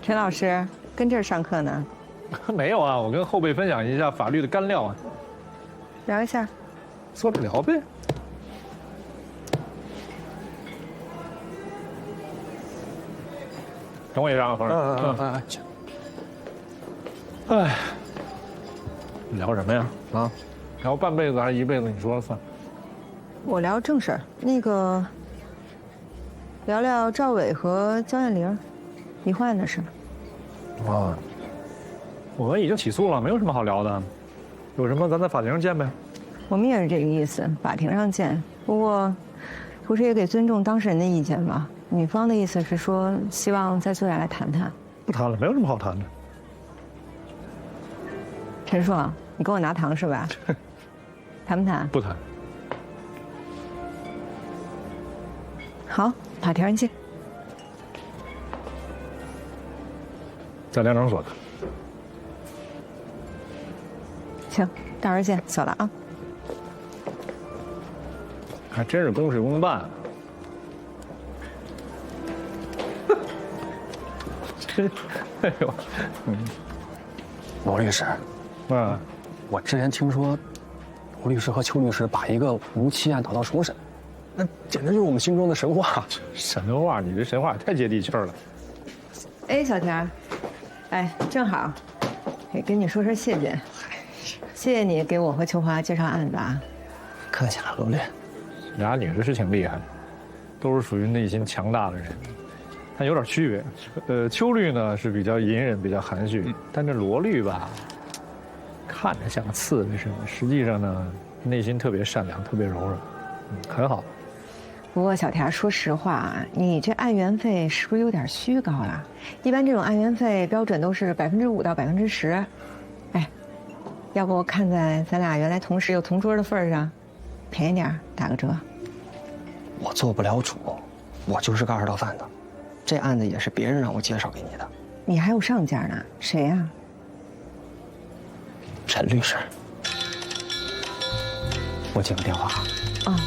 陈老师跟这儿上课呢？没有啊，我跟后辈分享一下法律的干料啊。聊一下。坐着聊呗。等我一下啊，冯总。哎，聊什么呀？啊，聊半辈子还是一辈子？你说了算。我聊正事儿，聊聊赵伟和焦艳玲离婚案的事。啊，我们已经起诉了，没有什么好聊的。有什么咱在法庭上见呗。我们也是这个意思，法庭上见。不过，不是也得尊重当事人的意见吗？女方的意思是说，希望再坐下来谈谈。不谈了，没有什么好谈的。陈硕，你给我拿糖是吧？谈不谈？不谈。好，法庭上见。在量诊所的。行，到时候见，走了啊。还真是公事公办啊。真，哎呦，罗律师，我之前听说，罗律师和邱律师把一个无期案打到重审，那简直就是我们心中的神话。神话，你这神话也太接地气儿了。哎，小田，哎，正好，跟你说声谢谢，谢谢你给我和秋华介绍案子啊。客气了，罗律。俩女的是挺厉害的，都是属于内心强大的人，但有点区别。秋律呢是比较隐忍、比较含蓄，但这罗律吧，看着像个刺猬似的，实际上呢内心特别善良、特别柔软，很好。不过小田，说实话啊，你这案源费是不是有点虚高了？一般这种案源费标准都是5%到10%。哎，要不我看在咱俩原来同事又同桌的份上，便宜点打个折。我做不了主，我就是个二道贩子，这案子也是别人让我介绍给你的。你还有上家呢？谁呀？陈律师。我接个电话。啊。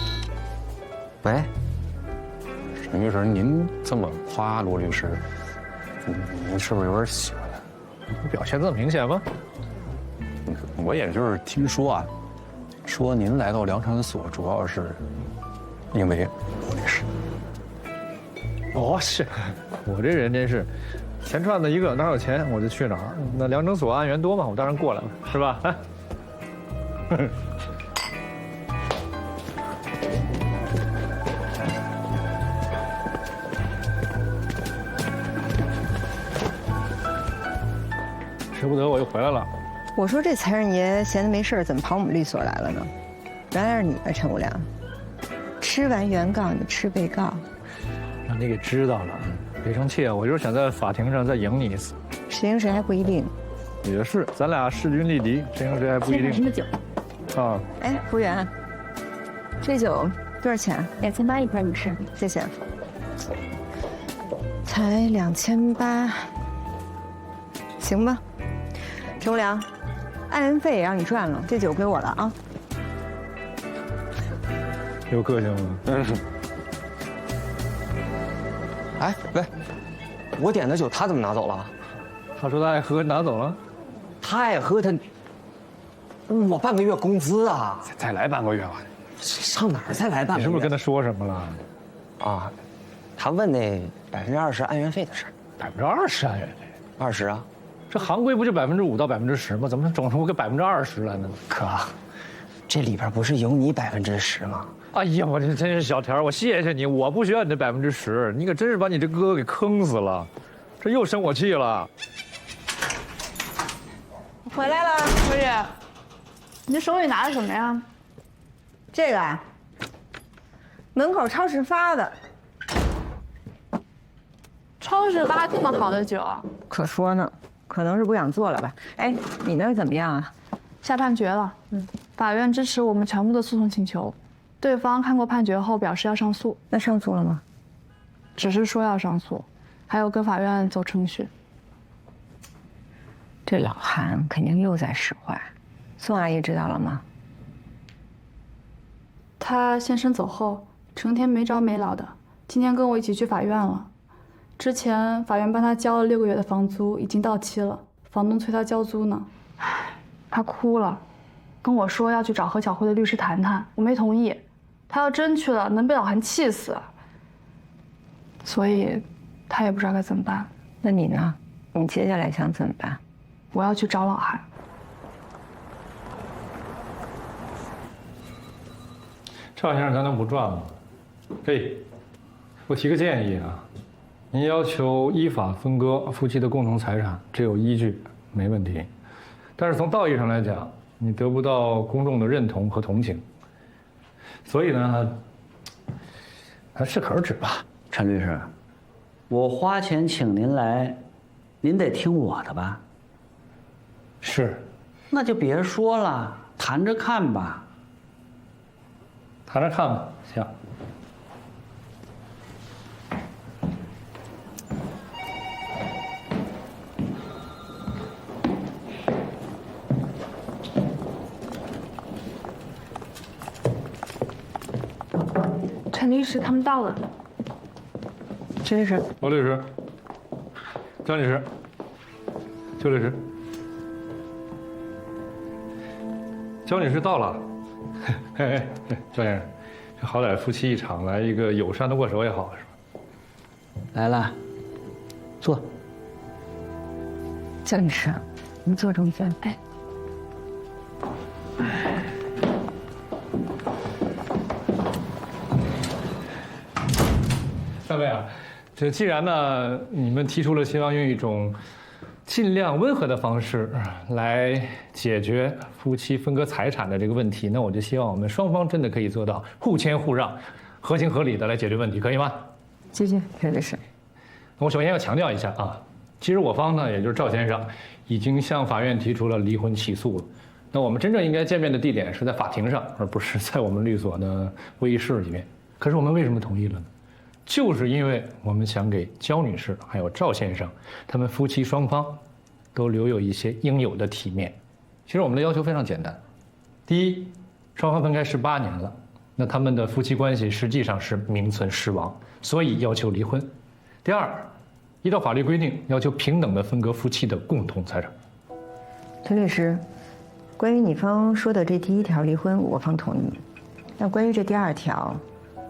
喂，沈律师，您这么夸罗律师，您是不是有点喜欢他？表现这么明显吗？我也就是听说啊，说您来到量产所主要是因为罗律师。哦，是，我这人真是，钱串子一个，哪有钱我就去哪儿。那量诊所案源多嘛，我当然过来了，是吧？哎。舍不得我又回来了。我说这财神爷闲得没事怎么跑我们律所来了呢？原来是你啊，陈无良。吃完原告你吃被告，让你给知道了，别生气啊！我就是想在法庭上再赢你一次。谁赢谁还不一定。也是，咱俩势均力敌，谁赢谁还不一定。什么酒？啊，哎，服务员，这酒多少钱？2800一瓶，女士。谢谢。才2800，行吧？陈无良，案源费也让你赚了，这酒归我了啊。有个性吗？哎，喂，我点的酒他怎么拿走了？他说他爱喝，拿走了。他爱喝他，我半个月工资啊！再来半个月吧。上哪儿再来半个月？你是不是跟他说什么了？啊，他问那20%案源费的事儿。20%案源费？20啊。这行规不就5%到10%吗？怎么整出个20%来呢？哥，这里边不是有你10%吗？哎呀，我这真是小田，我谢谢你，我不需要你这10%，你可真是把你这哥哥给坑死了，这又生我气了。回来了，夫人，你这手里拿的什么呀？这个啊，门口超市发的。超市发这么好的酒？可说呢，可能是不想做了吧？哎，你那儿怎么样啊？下判决了，法院支持我们全部的诉讼请求，对方看过判决后表示要上诉。那上诉了吗？只是说要上诉，还有跟法院走程序。这老韩肯定又在使坏，宋阿姨知道了吗？他先生走后，成天没着没落的，今天跟我一起去法院了。之前法院帮他交了6个月的房租，已经到期了，房东催他交租呢。他哭了，跟我说要去找何小慧的律师谈谈，我没同意。他要真去了，能被老韩气死。所以，他也不知道该怎么办。那你呢？你接下来想怎么办？我要去找老韩。赵先生，咱能不赚吗？我提个建议啊，您要求依法分割夫妻的共同财产，这有依据，没问题。但是从道义上来讲，你得不到公众的认同和同情，所以呢，适可而止吧。陈律师，我花钱请您来，您得听我的吧？是，那就别说了，谈着看吧。谈着看吧，行。陈律师他们到了。陈律师，罗律师，张律师，邱律师，焦女士到了。焦先生，这好歹夫妻一场，来一个友善的握手也好，是吧？来了，坐。焦女士，您坐中间。哎。三位啊，这既然呢，你们提出了希望用一种尽量温和的方式来解决夫妻分割财产的这个问题，那我就希望我们双方真的可以做到互谦互让，合情合理的来解决问题，可以吗？谢谢陈律师。我首先要强调一下啊，其实我方呢，也就是赵先生，已经向法院提出了离婚起诉了。那我们真正应该见面的地点是在法庭上，而不是在我们律所的会议室里面。可是我们为什么同意了呢？就是因为我们想给焦女士还有赵先生他们夫妻双方都留有一些应有的体面。其实我们的要求非常简单：第一，双方分开18年了，那他们的夫妻关系实际上是名存实亡，所以要求离婚；第二，依照法律规定，要求平等的分割夫妻的共同财产。陈律师，关于你方说的这第1条离婚，我方同意。那关于这第2条，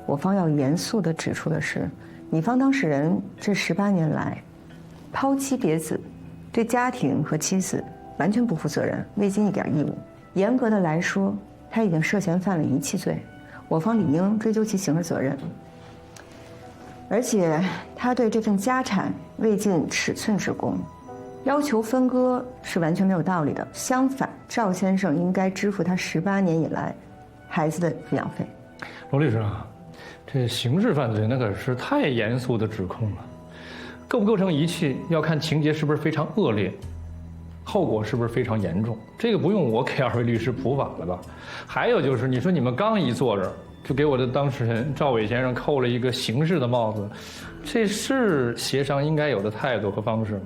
我方要严肃地指出的是，你方当事人这18年来，抛妻别子，对家庭和妻子完全不负责任，未尽一点义务。严格的来说，他已经涉嫌犯了遗弃罪，我方理应追究其刑事责任。而且他对这份家产未尽尺寸之功，要求分割是完全没有道理的。相反，赵先生应该支付他18年以来孩子的抚养费。罗律师啊，这刑事犯罪那可是太严肃的指控了，构不构成遗弃要看情节是不是非常恶劣，后果是不是非常严重，这个不用我给2位律师普法了吧？还有就是，你说你们刚一坐这儿，就给我的当事人赵伟先生扣了一个刑事的帽子，这是协商应该有的态度和方式吗？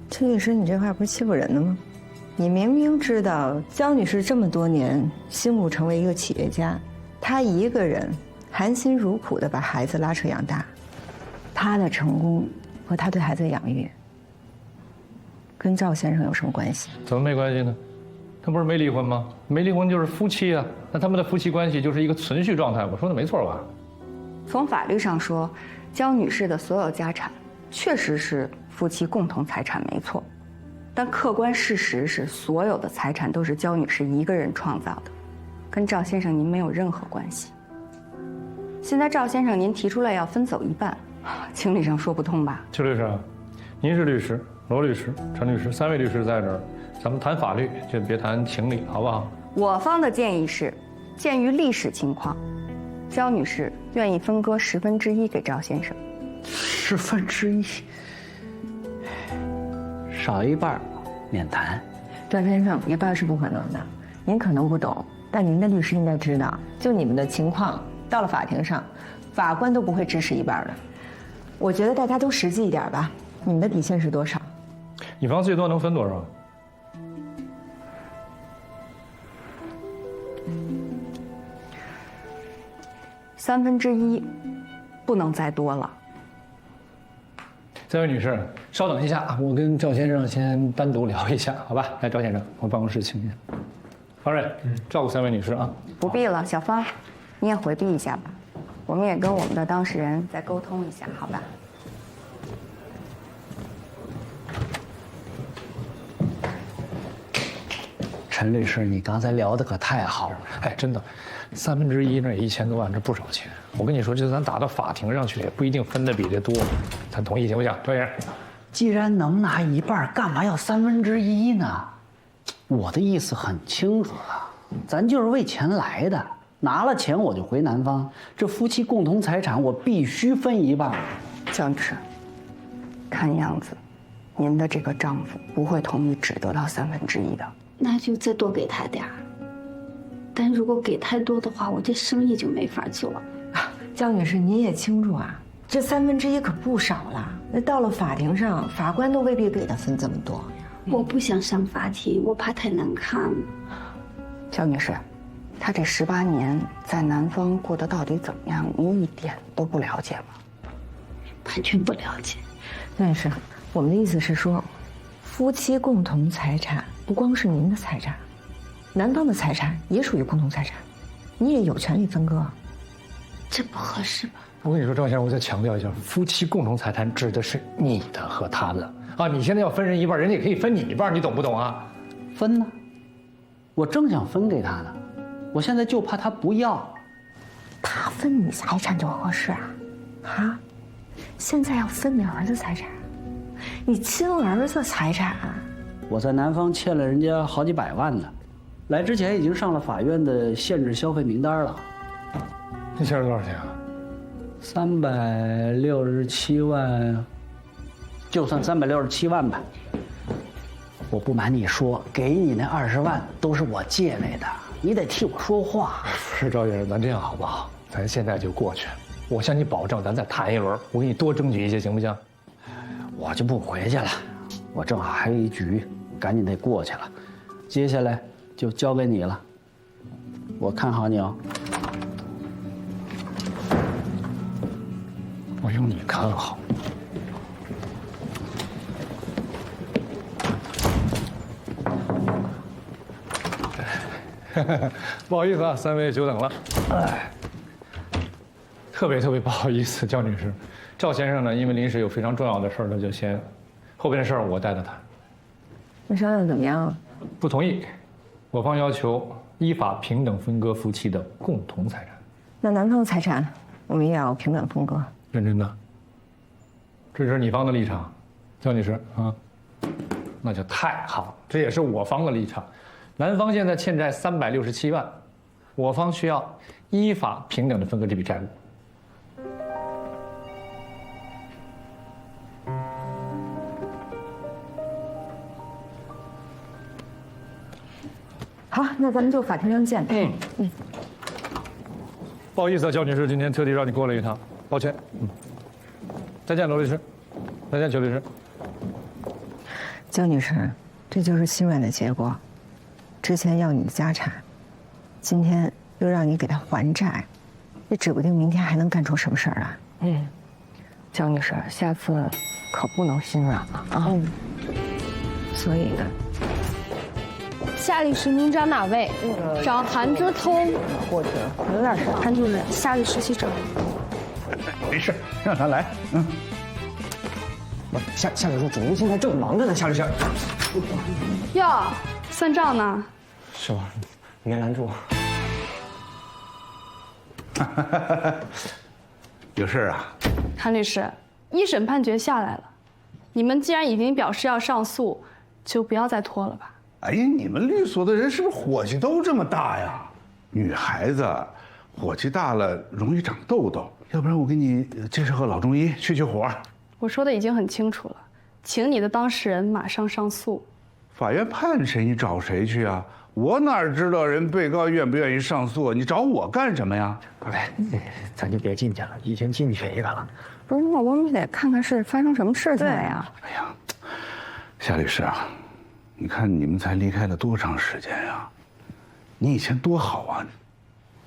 陈律师，你这话不是欺负人的吗？你明明知道焦女士这么多年辛苦成为一个企业家，她一个人含辛茹苦地把孩子拉扯养大，她的成功和她对孩子的养育，跟赵先生有什么关系？怎么没关系呢？他不是没离婚吗？没离婚就是夫妻啊，那他们的夫妻关系就是一个存续状态，我说的没错吧？从法律上说，焦女士的所有家产确实是夫妻共同财产，没错。但客观事实是，所有的财产都是焦女士一个人创造的，跟赵先生您没有任何关系。现在赵先生您提出来要分走一半，情理上说不通吧？邱律师啊，您是律师，罗律师、陈律师3位律师在这儿，咱们谈法律就别谈情理，好不好？我方的建议是，鉴于历史情况，焦女士愿意分割1/10给赵先生。1/10，少一半免谈。赵先生，1半是不可能的。您可能不懂，但您的律师应该知道，就你们的情况，到了法庭上，法官都不会支持1半的。我觉得大家都实际一点吧。你们的底线是多少？你方最多能分多少？1/3，不能再多了。这位女士，稍等一下，我跟赵先生先单独聊一下，好吧？来，赵先生，我办公室请一下。方瑞，照顾3位女士啊。不必了，小芳，你也回避一下吧。我们也跟我们的当事人再沟通一下，好吧？陈律师，你刚才聊的可太好了。哎，真的，1/3那1000多万，这不少钱。我跟你说，就咱打到法庭上去，也不一定分的比这多。咱同意行不行，赵先生？既然能拿一半，干嘛要1/3呢？我的意思很清楚了，咱就是为钱来的，拿了钱我就回南方，这夫妻共同财产我必须分一半。姜女士，看样子，您的这个丈夫不会同意只得到1/3的。那就再多给他点儿。但如果给太多的话，我这生意就没法做了。姜女士，您也清楚啊，这1/3可不少了。那到了法庭上，法官都未必给他分这么多。我不想上法庭，我怕太难看。姜女士，他这18年在南方过得到底怎么样，您一点都不了解吗？完全不了解。姜女士，我们的意思是说，夫妻共同财产不光是您的财产，男方的财产也属于共同财产，你也有权利分割。这不合适吧？我跟你说，赵先生，我再强调一下，夫妻共同财产指的是你的和他的啊！你现在要分人一半，人家也可以分你一半，你懂不懂啊？分呢？我正想分给他呢，我现在就怕他不要。他分你财产就合适啊？啊？现在要分你儿子财产，你亲儿子财产。我在南方欠了人家好几百万呢，来之前已经上了法院的限制消费名单了。你欠了多少钱啊？367万，就算367万吧。我不瞒你说，给你那20万都是我借来的，你得替我说话。不是赵先生，咱这样好不好？咱现在就过去，我向你保证，咱再谈一轮，我给你多争取一些，行不行？我就不回去了，我正好还有一局，赶紧得过去了。接下来就交给你了，我看好你哦。我用你看好。不好意思啊，3位久等了。特别不好意思，姜女士，赵先生呢，因为临时有非常重要的事儿，那就先，后边的事儿我带着谈。那商量怎么样？不同意，我方要求依法平等分割夫妻的共同财产。那男方的财产，我们也要平等分割。认真的，这是你方的立场，姜女士啊，那就太好，这也是我方的立场。男方现在欠债367万，我方需要依法平等的分割这笔债务。好，那咱们就法庭上见。不好意思啊，焦女士，今天特地让你过来一趟，抱歉。再见，罗律师。再见，邱律师。焦女士，这就是心软的结果。之前要你的家产，今天又让你给他还债，这指不定明天还能干出什么事儿来。焦女士，下次可不能心软了啊。所以呢，夏律师，您找哪位？找韩之通。过去了，有点事。韩主任，夏律师去找。没事，让他来。夏律师，主任现在正忙着呢。夏律师，哟，算账呢？是吧？你别拦住。有事啊？韩律师，1审判决下来了，你们既然已经表示要上诉，就不要再拖了吧。哎呀，你们律所的人是不是火气都这么大呀？女孩子火气大了容易长痘痘，要不然我给你介绍个老中医去火。我说的已经很清楚了，请你的当事人马上上诉。法院判谁，你找谁去啊？我哪知道人被告愿不愿意上诉？你找我干什么呀？来，咱就别进去了，已经进去一个了。不是，那我们得看看是发生什么事情了呀？哎呀，夏律师啊，你看你们才离开了多长时间呀？你以前多好啊，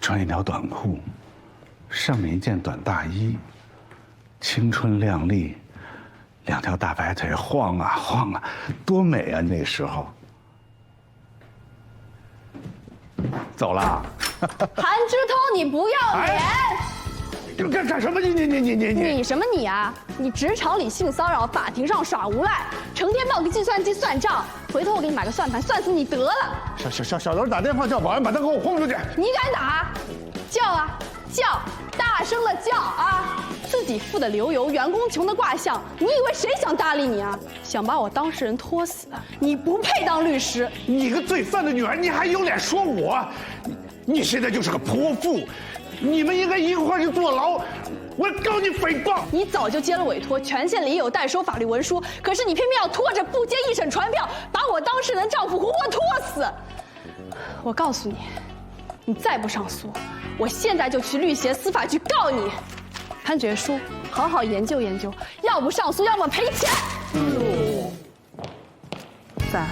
穿一条短裤，上面一件短大衣，青春靓丽，两条大白腿晃啊晃啊，多美啊！那时候。走了。韩之通，你不要脸！你干什么？你什么你啊？你职场里性骚扰，法庭上耍无赖，成天抱个计算机算账。回头我给你买个算盘，算死你得了。小刘打电话叫保安，把他给我轰出去。你敢打？叫啊叫，大声的叫啊！自己富的流油，员工穷的挂相，你以为谁想搭理你啊？想把我当事人拖死？你不配当律师！你个罪犯的女儿，你还有脸说我？你现在就是个泼妇，你们应该一块去坐牢。我告你诽谤！你早就接了委托，权限里也有代收法律文书，可是你偏偏要拖着不接一审传票，把我当事人丈夫活活拖死。我告诉你，你再不上诉，我现在就去律协司法局告你。判决书好好研究研究，要不上诉，要么赔钱。在。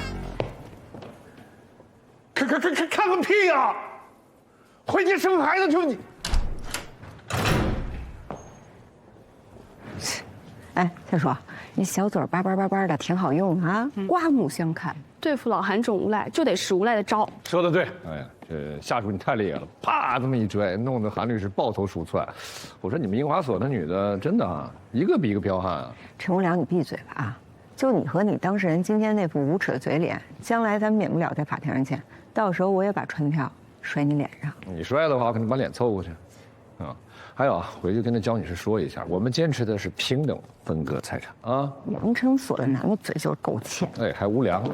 看个屁呀！回去生孩子去你！哎，再说，你小嘴叭叭叭叭的挺好用啊，刮目相看。对付老韩这种无赖，就得使无赖的招。说得对，哎呀，这下属你太厉害了，啪这么一拽，弄得韩律师抱头鼠窜。我说你们英华所的女的真的啊，一个比一个彪悍啊。陈无良，你闭嘴吧啊！就你和你当事人今天那副无耻的嘴脸，将来咱免不了在法庭上见。到时候我也把传票摔你脸上。你摔的话，我可能把脸凑过去。啊，还有啊，回去跟那焦女士说一下，我们坚持的是平等分割财产啊。阳城所的男的嘴就是够欠。哎，还无良。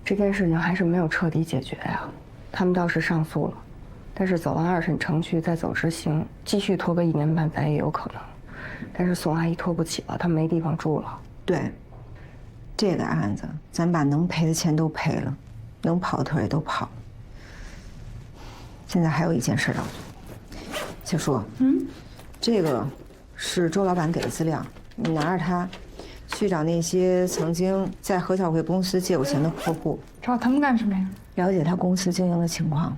这件事情还是没有彻底解决呀。他们倒是上诉了，但是走完二审程序再走执行，继续拖个1年半载也有可能。但是宋阿姨拖不起了，她没地方住了。对，这个案子咱把能赔的钱都赔了，能跑的腿也都跑了。现在还有一件事要做，小叔，这个是周老板给的资料，你拿着它去找那些曾经在何小慧公司借过钱的客户。找他们干什么呀？了解他公司经营的情况，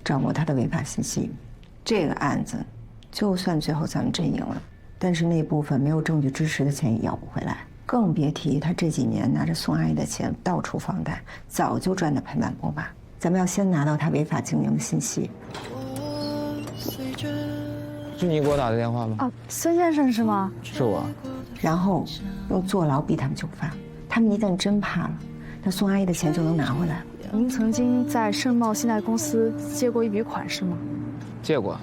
掌握他的违法信息。这个案子，就算最后咱们真赢了，但是那部分没有证据支持的钱也要不回来，更别提他这几年拿着宋阿姨的钱到处放贷，早就赚得盆满钵满。咱们要先拿到他违法经营的信息。是你给我打的电话吗？啊，孙先生是吗？是我。然后用坐牢逼他们就范。他们一旦真怕了，那宋阿姨的钱就能拿回来了。您曾经在盛茂信贷公司借过一笔款是吗？借过，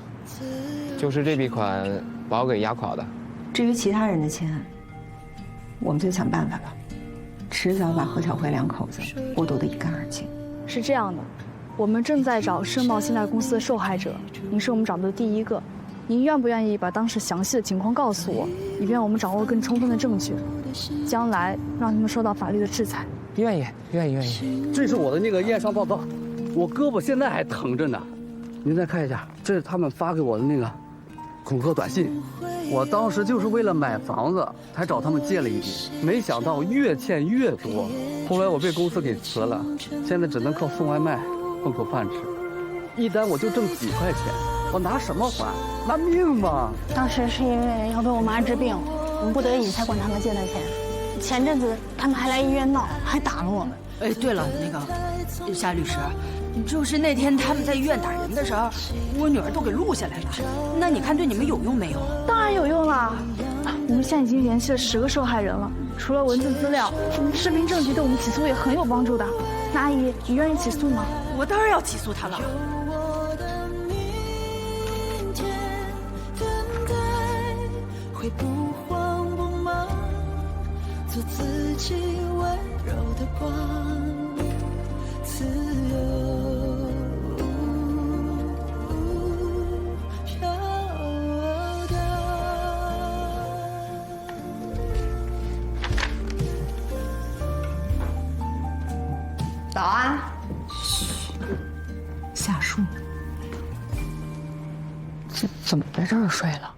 就是这笔款把我给压垮的。至于其他人的钱，我们就想办法吧，迟早把何小慧两口子剥夺得一干二净。是这样的，我们正在找盛茂信贷公司的受害者，您是我们找到的第一个。您愿不愿意把当时详细的情况告诉我，以便我们掌握更充分的证据，将来让他们受到法律的制裁？愿意，愿意，愿意。这是我的那个验伤报告，我胳膊现在还疼着呢。您再看一下，这是他们发给我的那个恐吓短信。我当时就是为了买房子才找他们借了一笔，没想到越欠越多。后来我被公司给辞了，现在只能靠送外卖混口饭吃，一单我就挣几块钱，我拿什么还？拿命吗？当时是因为要给我妈治病，我们不得已才管他们借的钱。前阵子他们还来医院闹，还打了我们。哎，对了，那个夏律师，就是那天他们在医院打人的时候，我女儿都给录下来了。那你看对你们有用没有？当然有用啦！我们现在已经联系了10个受害人了，除了文字资料，视频证据对我们起诉也很有帮助的。那阿姨，你愿意起诉吗？我当然要起诉他了。会不慌不忙，做自己温柔的光，自由飘荡。早安。夏树，怎么在这儿睡了？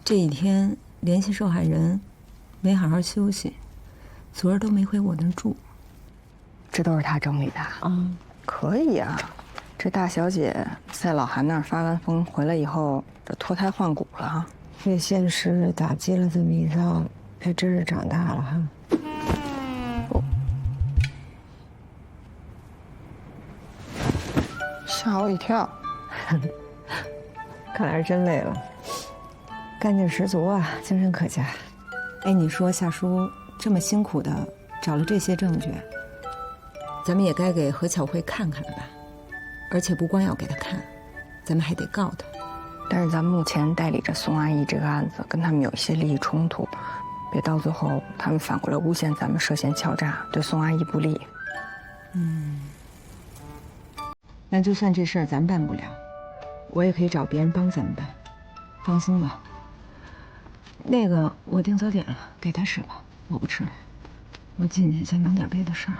这几天联系受害人，没好好休息，昨儿都没回我那儿住。这都是他整理的啊？可以啊，这大小姐在老韩那儿发完疯回来以后，这脱胎换骨了。被现实打击了这么一遭，还真是长大了哈。吓我一跳。看来是真累了，干劲十足啊，精神可嘉。哎，你说夏叔这么辛苦的找了这些证据，咱们也该给何巧慧看看了吧？而且不光要给她看，咱们还得告她。但是咱们目前代理着宋阿姨这个案子，跟他们有一些利益冲突，别到最后他们反过来诬陷咱们涉嫌敲诈，对宋阿姨不利。那就算这事儿咱办不了，我也可以找别人帮咱们办，放心吧。那个我订早点了，给他吃吧，我不吃了。我进去先忙点别的事儿。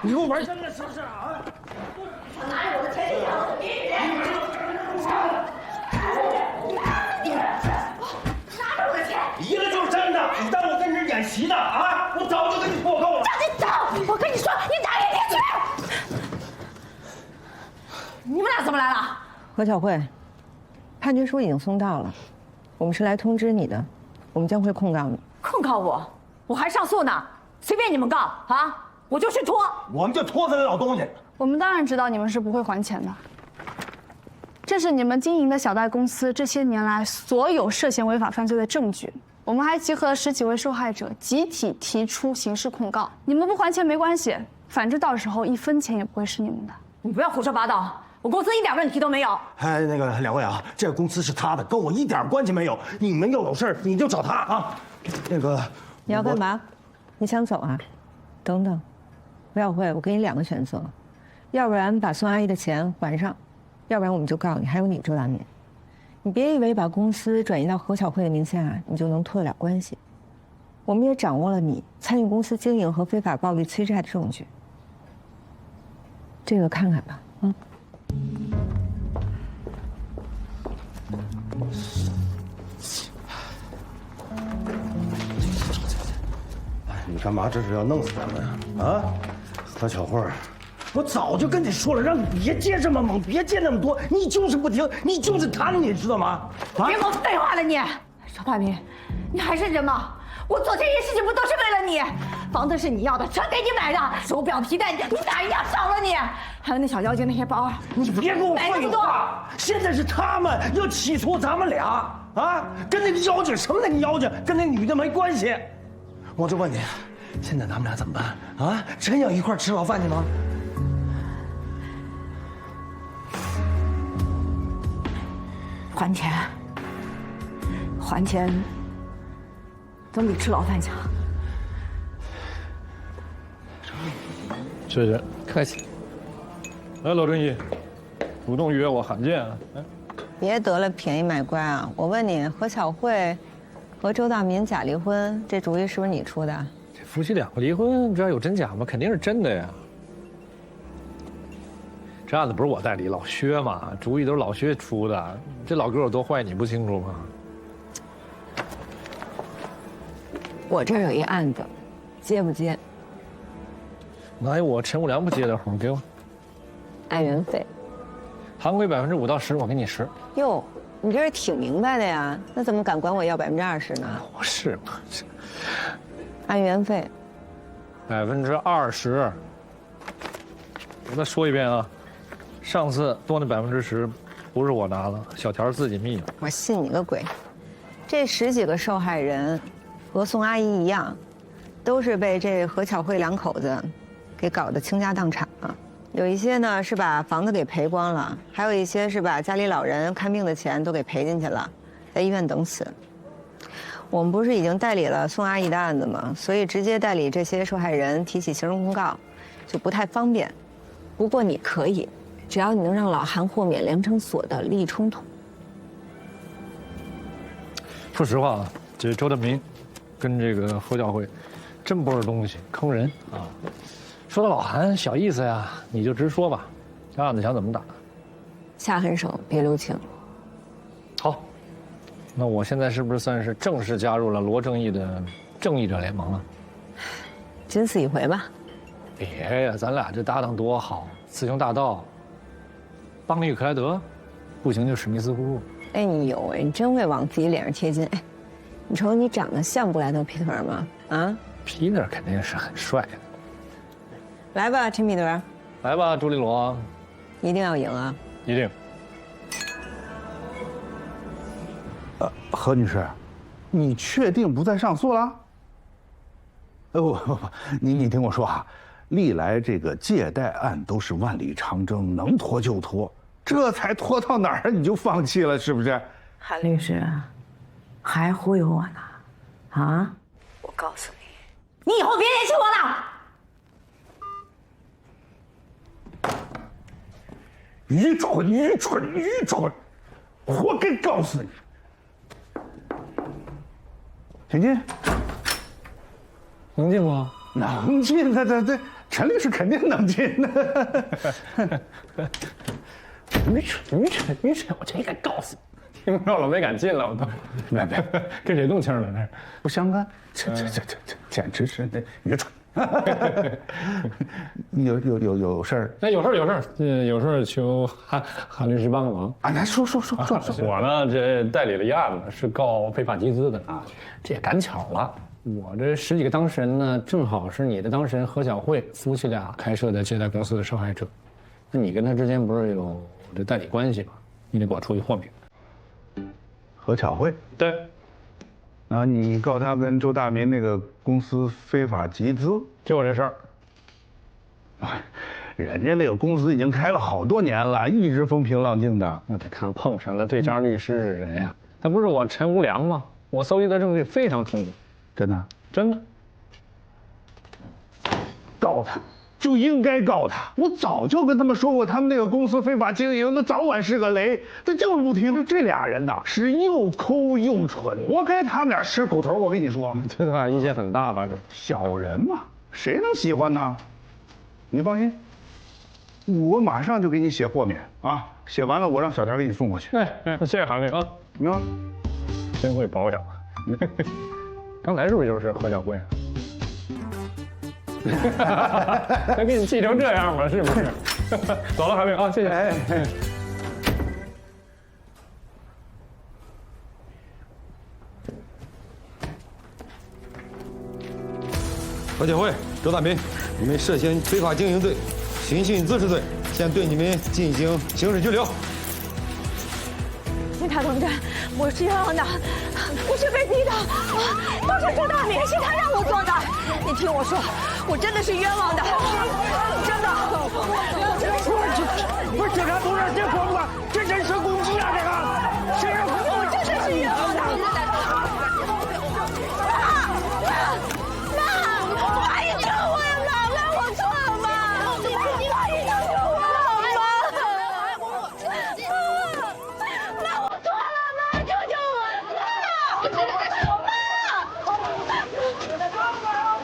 你给我玩真的是不是啊？哪有我的钱？拿着我的钱！一个就是真的，你当我跟人演习的啊？我早就跟你破够了。赶紧走！我跟你说，你打野别去！你们俩怎么来了？何巧慧，判决书已经送到了，我们是来通知你的，我们将会控告你。控告我？我还上诉呢，随便你们告啊！我就去拖，我们就拖这老东西。我们当然知道你们是不会还钱的。这是你们经营的小贷公司这些年来所有涉嫌违法犯罪的证据。我们还集合了10几位受害者，集体提出刑事控告。你们不还钱没关系，反正到时候1分钱也不会是你们的。你不要胡说八道，我公司一点问题都没有。哎，那个两位啊，这个公司是他的，跟我一点关系没有。你们要有事儿，你就找他啊。那个，你要干嘛？你想走啊？等等。何小慧，我给你2个选择，要不然把宋阿姨的钱还上，要不然我们就告你，还有你周大敏。你别以为把公司转移到何小慧的名下，你就能脱得了关系。我们也掌握了你参与公司经营和非法暴力催债的证据，这个看看吧，你干嘛这是要弄死咱们呀？啊，何巧慧，我早就跟你说了，让你别接这么猛，别接那么多，你就是不听，你就是贪，你知道吗？别跟我废话了你，周大明，你还是人吗？我做这些事情不都是为了你？房子是你要的，全给你买的，手表、皮带，你哪一样少了你？还有那小妖精那些包，你别跟我废话。现在是他们要起诉咱们俩啊，跟那个妖精什么那个妖精，跟那女的没关系。我就问你，现在咱们俩怎么办啊？真要一块吃饱饭去吗？还钱，还钱，总比吃牢饭强。谢谢，客气。来，老正义，主动约我罕见啊！哎，别得了便宜卖乖啊！我问你，何巧慧和周大民假离婚，这主意是不是你出的？这夫妻2个离婚，这要有真假吗？肯定是真的呀。这案子不是我代理，老薛嘛，主意都是老薛出的。这老哥有多坏，你不清楚吗？我这儿有一案子，接不接？哪有我陈武良不接的活？给我按原费，行规5%到10%，我给你10%。哟，你这是挺明白的呀，那怎么敢管我要20%呢？我是吗？按原费20%。我再说一遍啊，上次多那10%不是我拿的，小条自己密了。我信你个鬼！这10几个受害人和宋阿姨一样，都是被这何巧慧2口子给搞得倾家荡产了。有一些呢是把房子给赔光了，还有一些是把家里老人看病的钱都给赔进去了，在医院等死。我们不是已经代理了宋阿姨的案子吗？所以直接代理这些受害人提起刑事控告，就不太方便。不过你可以，只要你能让老韩豁免梁成锁的利益冲突。说实话啊，这周德民跟这个何小慧，真不是东西，坑人啊！说到老韩，小意思呀，你就直说吧，这案子想怎么打？下狠手，别留情。好，那我现在是不是算是正式加入了罗正义的正义者联盟了？仅此一回吧。别呀，咱俩这搭档多好，雌雄大盗，邦利克莱德，不行就史密斯夫妇。哎，你有哎，你真会往自己脸上贴金。哎，你瞅你长得像布莱德皮特吗？啊？皮特肯定是很帅的。来吧，陈彼得。来吧，朱立罗。一定要赢啊！一定。何女士，你确定不再上诉了？不，你听我说啊，历来这个借贷案都是万里长征，能拖就拖，这才拖到哪儿你就放弃了，是不是？韩律师，还忽悠我呢？啊！我告诉你，你以后别联系我了。愚蠢，愚蠢，愚蠢！活该告诉你。请进。能进吗？能进，这陈律师肯定能进的。愚蠢，愚蠢，愚蠢！我真应该告诉你。听到了没敢进了，我都。别，跟谁动情了？这不相干。这简直是那愚蠢。有事儿？那有事儿，求韩律师帮个忙啊！来说。我呢，这代理了一案子，是告非法集资的啊。这也赶巧了，我这10几个当事人呢，正好是你的当事人何小慧夫妻俩开设的借贷公司的受害者。那你跟他之间不是有这代理关系吗？你得给我出去豁免。何巧慧？对。然后你告他跟周大民那个公司非法集资，就这事儿。人家那个公司已经开了好多年了，一直风平浪静的。那得看碰上的对账律师是谁呀？他不是我陈无良吗？我搜集的证据非常充足。真的？真的。告他，就应该告他。我早就跟他们说过，他们那个公司非法经营，那早晚是个雷。他就是不听。这俩人呐，是又抠又蠢，活该他们俩吃苦头。我跟你说，这个意见很大吧？这小人嘛，谁能喜欢呢？你放心，我马上就给你写豁免啊！写完了，我让小田给你送过去。那谢谢韩律啊，明白？真会保养。刚才是不是就是何小慧？他给你气成这样吗？是不是？走了，韩律啊，谢谢。何小慧、周大民，你们涉嫌非法经营罪、寻衅滋事罪，现对你们进行刑事拘留。警察同志，我是冤枉的，我是被逼的，都是周大民，是他让我做的。你听我说，我真的是冤枉的，真的，我真的是。不是警察同志，这可不管，这人身攻击啊！这个，谁让我真的是冤枉的。妈，你救我呀！妈，我错了，妈，你救我，妈，我错了，妈，救救我，妈，我真的是妈。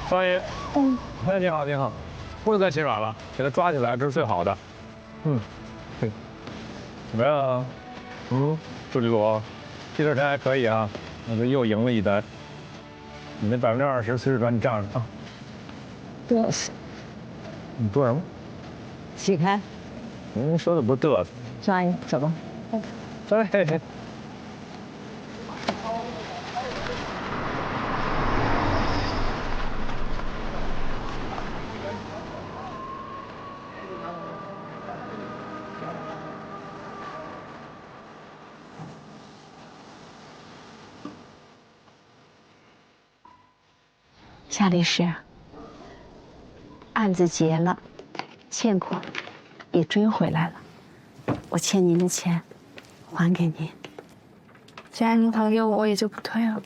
方姨，哎，你好，你好，不能再心软了，给他抓起来，这是最好的。对，怎么样？周立国，这段时间还可以啊，那这又赢了一单，你那20%随时转你账上啊。嘚瑟！你做什么？起开！您说的不嘚瑟。张阿姨，走吧。走。嘿。夏律师，案子结了，欠款也追回来了。我欠您的钱，还给您。既然您还给我，我也就不退了。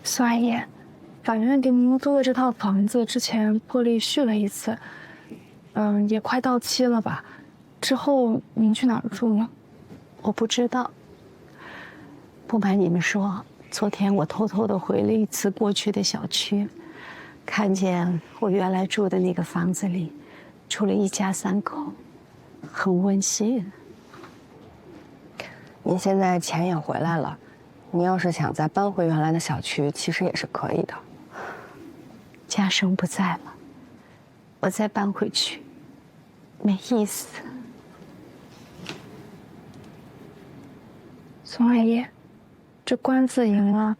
苏阿姨，法院给您租的这套房子之前破例续了一次，也快到期了吧？之后您去哪儿住呢？我不知道。不瞒你们说，昨天我偷偷的回了一次过去的小区，看见我原来住的那个房子里，住了一家3口，很温馨。您现在钱也回来了，你要是想再搬回原来的小区，其实也是可以的。家生不在了，我再搬回去，没意思。宋阿姨，这官司赢了，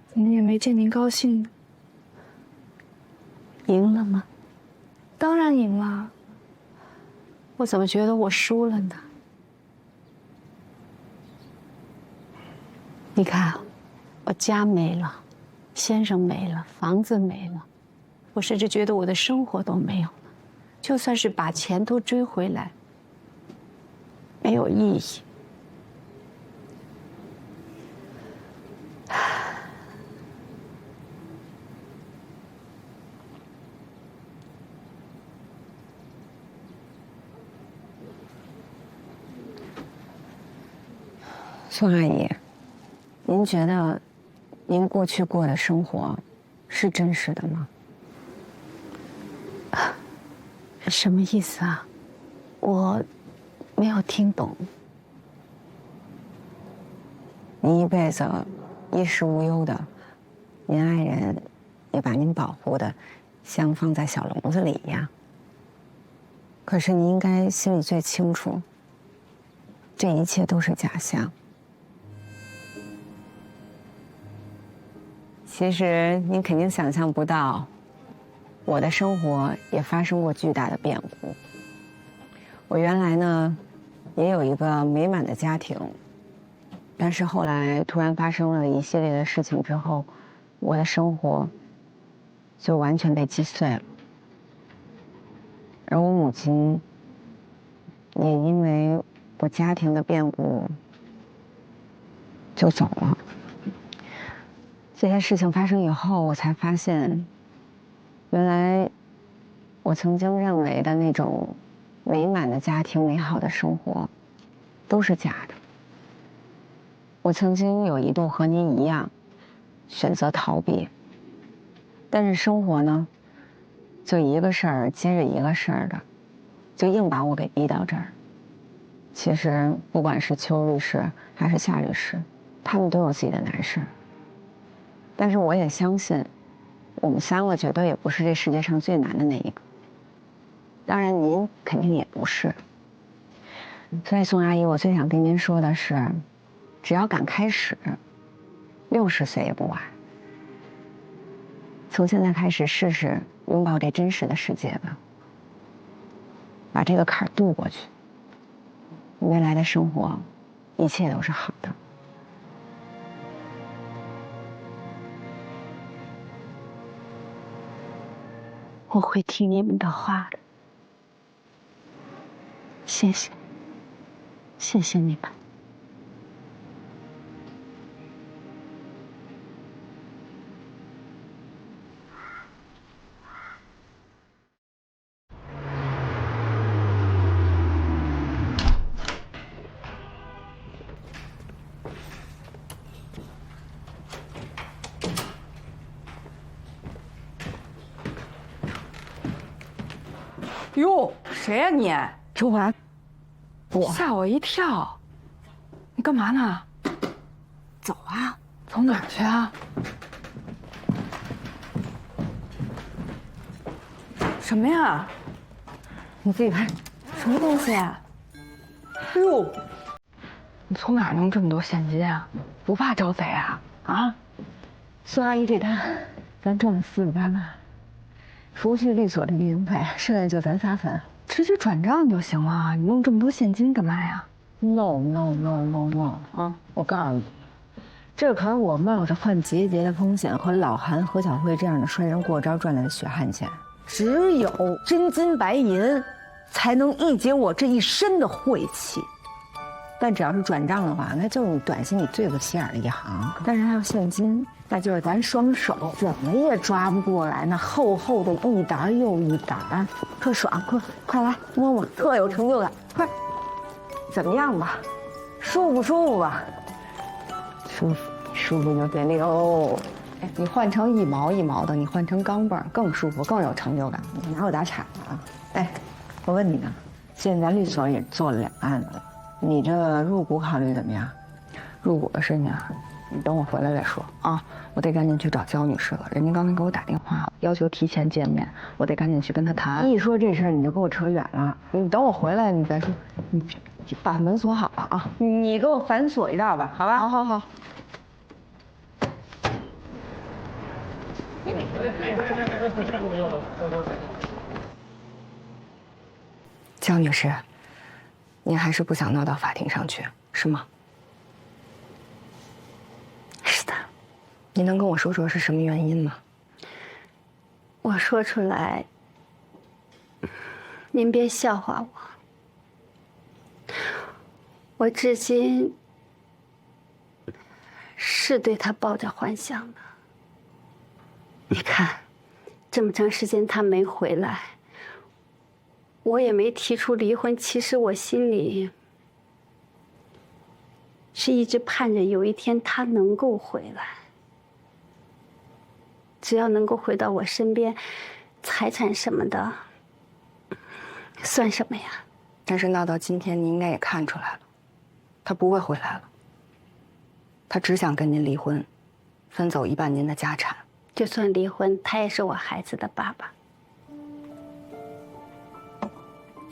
怎么也没见您高兴呢？赢了吗？当然赢了。我怎么觉得我输了呢？你看，我家没了，先生没了，房子没了，我甚至觉得我的生活都没有了。就算是把钱都追回来，没有意义。宋阿姨，您觉得您过去过的生活是真实的吗？什么意思啊？我没有听懂。您一辈子衣食无忧的，您爱人也把您保护的像放在小笼子里一样。可是您应该心里最清楚，这一切都是假象。其实您肯定想象不到，我的生活也发生过巨大的变故。我原来呢，也有一个美满的家庭，但是后来突然发生了一系列的事情之后，我的生活就完全被击碎了。而我母亲也因为我家庭的变故就走了。这些事情发生以后，我才发现，原来我曾经认为的那种美满的家庭、美好的生活，都是假的。我曾经有一度和您一样，选择逃避，但是生活呢，就一个事儿接着一个事儿的，就硬把我给逼到这儿。其实不管是邱律师还是夏律师，他们都有自己的难事。但是我也相信，我们3个绝对也不是这世界上最难的那一个。当然，您肯定也不是。所以，宋阿姨，我最想跟您说的是，只要敢开始，60岁也不晚。从现在开始，试试拥抱这真实的世界吧，把这个坎儿渡过去，未来的生活，一切都是好的。我会听你们的话的。谢谢，谢谢你们。哟，谁呀你？周华，我吓我一跳。你干嘛呢？走啊！走哪儿去啊？什么呀？你自己看，什么东西啊？哟，你从哪儿弄这么多现金啊？不怕招贼啊？啊？孙阿姨这单，咱挣了400多万。服务器律所的运营费，剩下就咱仨分，直接转账就行了。你弄这么多现金干嘛呀 ？No， 啊！我告诉你，这可是我冒着患结节的风险和老韩、何小慧这样的衰人过招赚来的血汗钱。只有真金白银，才能一解我这一身的晦气。但只要是转账的话，那就是你短信里最不起眼的一行。但是还有现金，那就是咱双手怎么也抓不过来，那厚厚的一沓又一沓，特爽，快来摸摸，特有成就感，快！怎么样吧？舒服不舒服吧？舒服，舒服就得溜。哎，你换成一毛一毛的，你换成钢镚更舒服，更有成就感。你哪有打岔的啊？哎，我问你呢，现在咱律所也做了2案子了。你这入股考虑怎么样？入股的事情啊，你等我回来再说啊！我得赶紧去找焦女士了，人家刚才给我打电话，要求提前见面，我得赶紧去跟她谈。一说这事儿你就给我扯远了，你等我回来你再说。你把门锁好了啊！你给我反锁一道吧，好吧？好。焦女士。您还是不想闹到法庭上去，是吗？是的。您能跟我说说是什么原因吗？我说出来，您别笑话我。我至今是对他抱着幻想的。你看，这么长时间他没回来。我也没提出离婚，其实我心里是一直盼着有一天他能够回来。只要能够回到我身边，财产什么的算什么呀？但是闹到今天，你应该也看出来了，他不会回来了。他只想跟您离婚，分走1半您的家产。就算离婚，他也是我孩子的爸爸。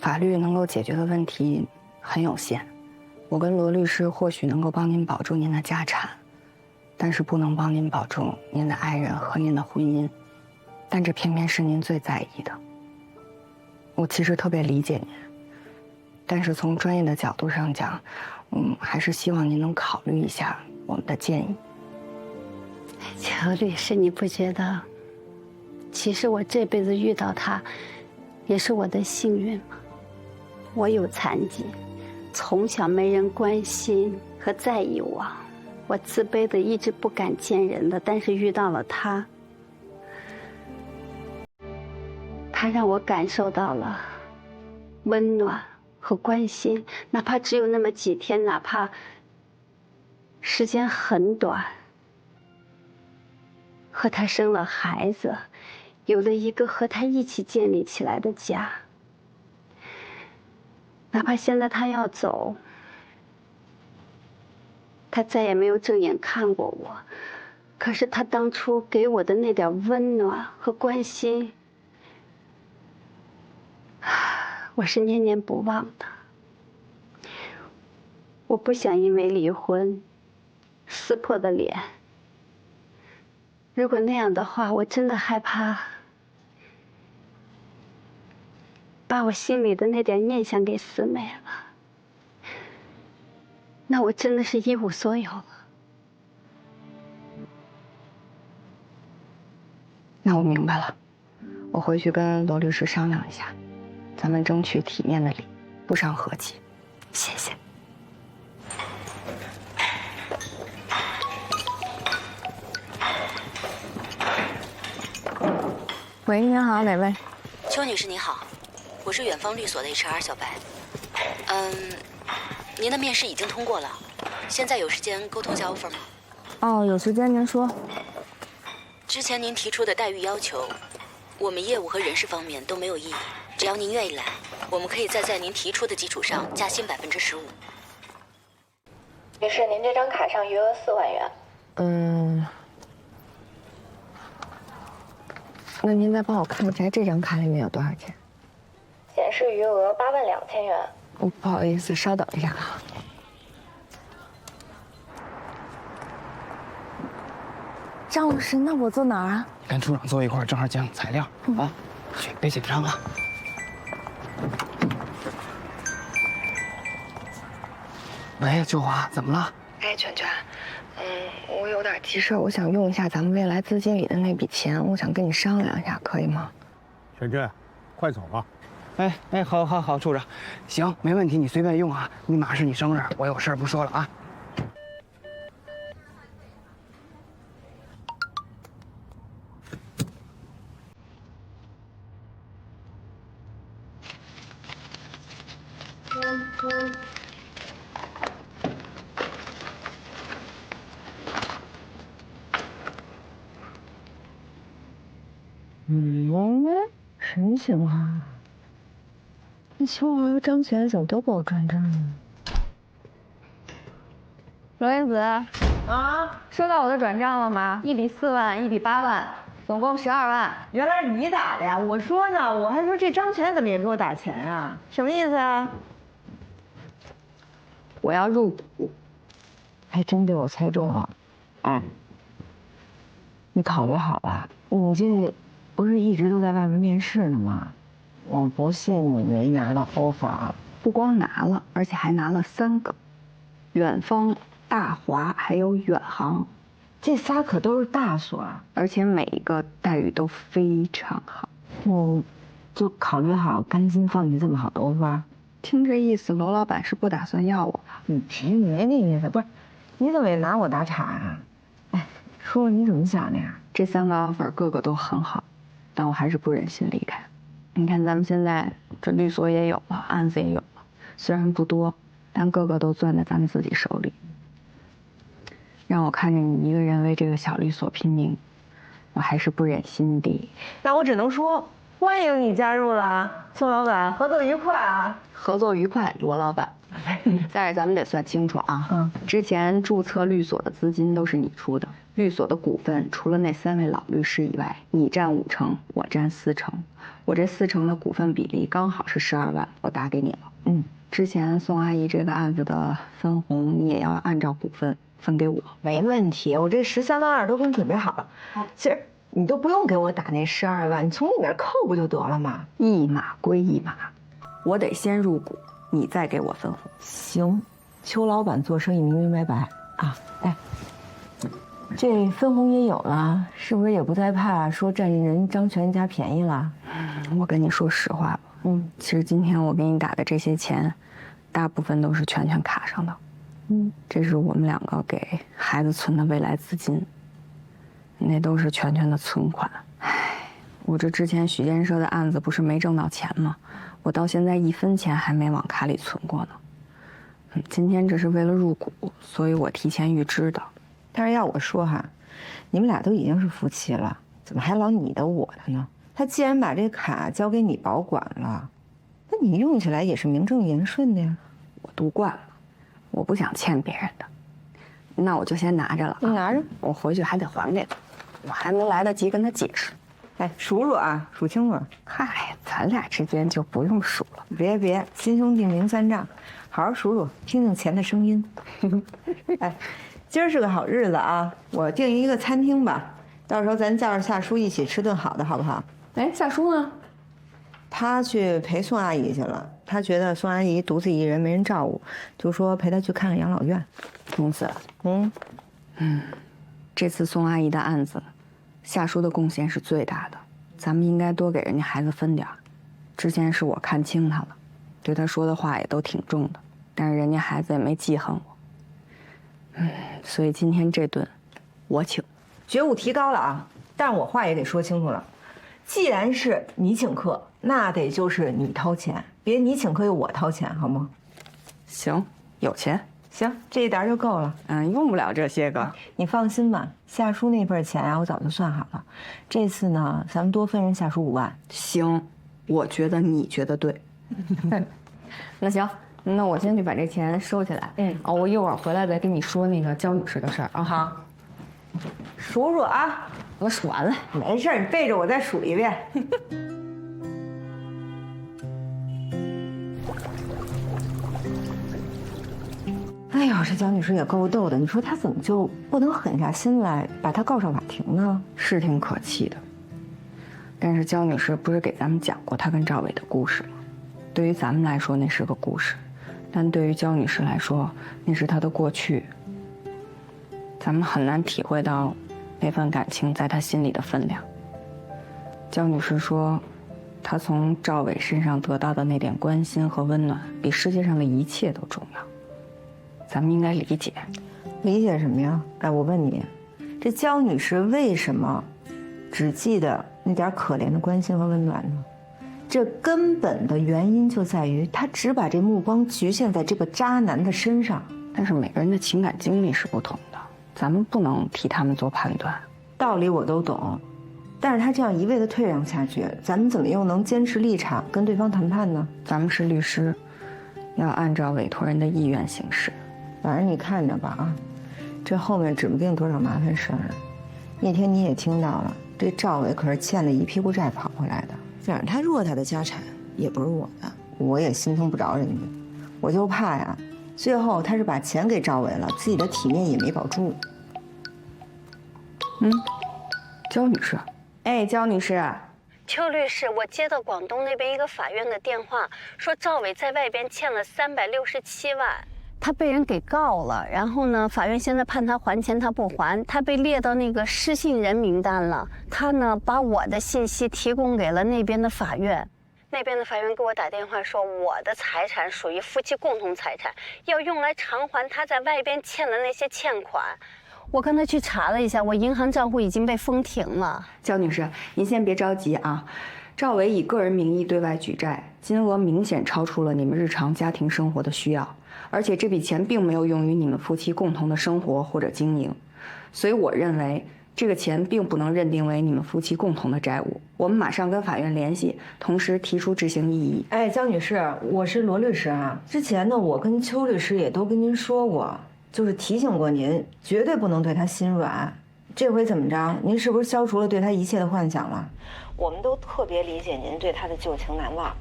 法律能够解决的问题很有限，我跟罗律师或许能够帮您保住您的家产，但是不能帮您保住您的爱人和您的婚姻，但这偏偏是您最在意的。我其实特别理解您，但是从专业的角度上讲，还是希望您能考虑一下我们的建议。乔律师，你不觉得，其实我这辈子遇到他，也是我的幸运吗？我有残疾，从小没人关心和在意我，我自卑的一直不敢见人的，但是遇到了他，他让我感受到了温暖和关心，哪怕只有那么几天，哪怕时间很短。和他生了孩子，有了一个和他一起建立起来的家。哪怕现在他要走，他再也没有正眼看过我，可是他当初给我的那点温暖和关心，我是念念不忘的。我不想因为离婚撕破的脸。如果那样的话，我真的害怕把我心里的那点念想给撕没了，那我真的是一无所有了。那我明白了，我回去跟罗律师商量一下，咱们争取体面的离，不伤和气。谢谢。喂，您好，哪位？邱女士您好，我是远方律所的 HR 小白。您的面试已经通过了，现在有时间沟通一下 offer 吗？哦，有时间您说。之前您提出的待遇要求，我们业务和人事方面都没有异议，只要您愿意来，我们可以在您提出的基础上加薪15%。女士，您这张卡上余额4万元。那您再帮我看一下这张卡里面有多少钱？显示余额8万2千元。不好意思，稍等一下啊。张老师，那我坐哪儿啊？跟处长坐一块儿，正好讲材料啊。去，别紧张啊。喂，秋华，怎么了？哎，圈圈，我有点急事，我想用一下咱们未来资金里的那笔钱，我想跟你商量一下，可以吗？圈圈，快走吧。哎，好，处长，行，没问题，你随便用啊。密码是你生日，我有事不说了啊。什么情况啊？那秋华和张全怎么都给我转账呢？罗英子啊，收到我的转账了吗？一笔4万，一笔8万，总共12万。原来是你打的呀！我说呢，我还说这张全怎么也给我打钱啊？什么意思啊？我要入股，还真被我猜中了。你考虑好了？你这不是一直都在外面面试呢吗？我不信你没拿到 offer。不光拿了，而且还拿了3个，远方、大华还有远航，这仨可都是大所啊，而且每一个待遇都非常好。就考虑好甘心放弃这么好的 offer？听这意思，罗老板是不打算要我吧？没那意思，不是？你怎么也拿我打岔啊？哎，说说你怎么想的呀？这3个 offer 个个都很好，但我还是不忍心离开。你看咱们现在这律所也有了，案子也有了，虽然不多，但个个都攥在咱们自己手里。让我看着你一个人为这个小律所拼命，我还是不忍心的。那我只能说，欢迎你加入了，宋老板，合作愉快啊！合作愉快，罗老板。但是咱们得算清楚啊，之前注册律所的资金都是你出的，律所的股份除了那3位老律师以外，你占5成，我占4成，我这4成的股份比例刚好是12万，我打给你了。之前宋阿姨这个案子的分红，你也要按照股份分给我。没问题，我这13万2都给你准备好了。其实你都不用给我打那12万，你从里面扣不就得了吗？一码归一码，我得先入股，你再给我分红。行，邱老板做生意明明白白啊！哎，这分红也有了，是不是也不再怕说占人张全家便宜了？我跟你说实话吧，其实今天我给你打的这些钱，大部分都是全卡上的。这是我们2个给孩子存的未来资金，那都是全的存款。唉，我这之前许建设的案子不是没挣到钱吗？我到现在1分钱还没往卡里存过呢。今天这是为了入股，所以我提前预支的。但是要我说哈，你们俩都已经是夫妻了，怎么还老你的我的呢？他既然把这卡交给你保管了，那你用起来也是名正言顺的呀。我读惯了，我不想欠别人的，那我就先拿着了。你拿着，我回去还得还给他，我还没来得及跟他解释。哎，数数啊，数清楚。嗨，咱俩之间就不用数了。别，心兄弟明算账，好好数数，听听钱的声音。哎，今儿是个好日子啊，我订一个餐厅吧，到时候咱叫着夏叔一起吃顿好的，好不好？哎，夏叔呢？他去陪宋阿姨去了，他觉得宋阿姨独自一人没人照顾，就说陪她去看看养老院。公子，这次宋阿姨的案子，夏叔的贡献是最大的，咱们应该多给人家孩子分点儿。之前是我看轻他了，对他说的话也都挺重的，但是人家孩子也没记恨我。所以今天这顿我请。觉悟提高了啊，但是我话也得说清楚了，既然是你请客，那得就是你掏钱，别你请客又我掏钱，好吗？行，有钱。行，这一点就够了。用不了这些个。你放心吧，夏叔那份钱啊，我早就算好了。这次呢，咱们多分人夏叔5万。行，我觉得你觉得对。那行，那我先去把这钱收起来。我一会儿回来再跟你说那个焦女士的事儿啊。好，数数啊，我数完了。没事，你背着我再数一遍。哎呦，这焦女士也够逗的，你说她怎么就不能狠下心来把她告上法庭呢？是挺可气的。但是焦女士不是给咱们讲过她跟赵伟的故事吗？对于咱们来说那是个故事，但对于焦女士来说那是她的过去。咱们很难体会到那份感情在她心里的分量。焦女士说，他从赵伟身上得到的那点关心和温暖，比世界上的一切都重要。咱们应该理解。理解什么呀？哎，我问你，这焦女士为什么只记得那点可怜的关心和温暖呢？这根本的原因就在于她只把这目光局限在这个渣男的身上。但是每个人的情感经历是不同的，咱们不能替他们做判断。道理我都懂，但是他这样一味的退让下去，咱们怎么又能坚持立场跟对方谈判呢？咱们是律师，要按照委托人的意愿行事。反正你看着吧啊，这后面指不定多少麻烦事儿。那天你也听到了，这赵伟可是欠了一屁股债跑回来的。反正他弱他的家产也不是我的，我也心疼不着人家，我就怕呀，最后他是把钱给赵伟了，自己的体面也没保住。焦女士，哎，焦女士，邱律师，我接到广东那边一个法院的电话，说赵伟在外边欠了367万。他被人给告了，然后呢，法院现在判他还钱，他不还，他被列到那个失信人名单了。他呢，把我的信息提供给了那边的法院，那边的法院给我打电话说，我的财产属于夫妻共同财产，要用来偿还他在外边欠的那些欠款。我刚才去查了一下，我银行账户已经被封停了。焦女士，您先别着急啊。赵伟以个人名义对外举债，金额明显超出了你们日常家庭生活的需要，而且这笔钱并没有用于你们夫妻共同的生活或者经营，所以我认为这个钱并不能认定为你们夫妻共同的债务。我们马上跟法院联系，同时提出执行异议。哎，焦女士，我是罗律师啊。之前呢，我跟邱律师也都跟您说过，就是提醒过您，绝对不能对他心软。这回怎么着？您是不是消除了对他一切的幻想了？我们都特别理解您对他的旧情难忘，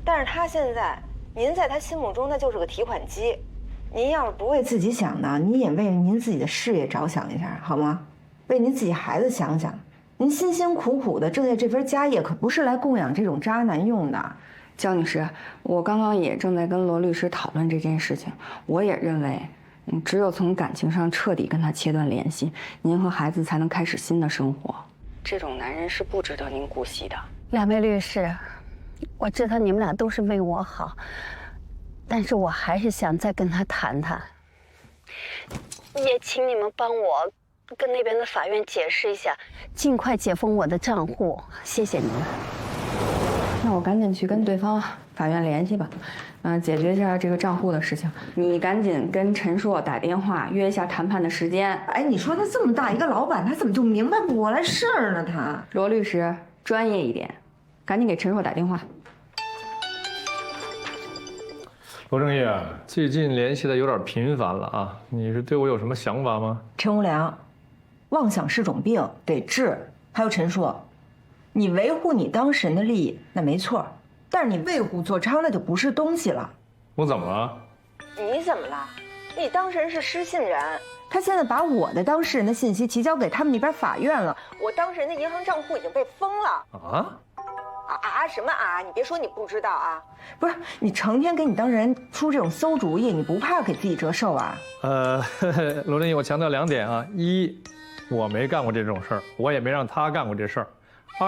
但是他现在，您在他心目中那就是个提款机。您要是不为自己想呢，您也为您自己的事业着想一下，好吗？为您自己孩子想想。您辛辛苦苦的挣下这份家业，可不是来供养这种渣男用的。焦女士，我刚刚也正在跟罗律师讨论这件事情，我也认为。只有从感情上彻底跟他切断联系，您和孩子才能开始新的生活。这种男人是不值得您姑息的。两位律师，我知道你们俩都是为我好，但是我还是想再跟他谈谈，也请你们帮我跟那边的法院解释一下，尽快解封我的账户，谢谢你们。那我赶紧去跟对方法院联系吧，解决一下这个账户的事情。你赶紧跟陈硕打电话约一下谈判的时间。哎，你说他这么大一个老板，他怎么就明白不过来事儿呢？他罗律师专业一点，赶紧给陈硕打电话。罗正义啊，最近联系的有点频繁了啊，你是对我有什么想法吗？陈无良，妄想是种病，得治。还有陈硕。你维护你当事人的利益，那没错，但是你为虎作伥，那就不是东西了。我怎么了？你怎么了？你当事人是失信人，他现在把我的当事人的信息提交给他们那边法院了，我当事人的银行账户已经被封了。什么啊？你别说你不知道啊！不是你成天给你当事人出这种馊主意，你不怕给自己折寿啊？罗正义，我强调2点啊：一，我没干过这种事儿，我也没让他干过这事儿。2，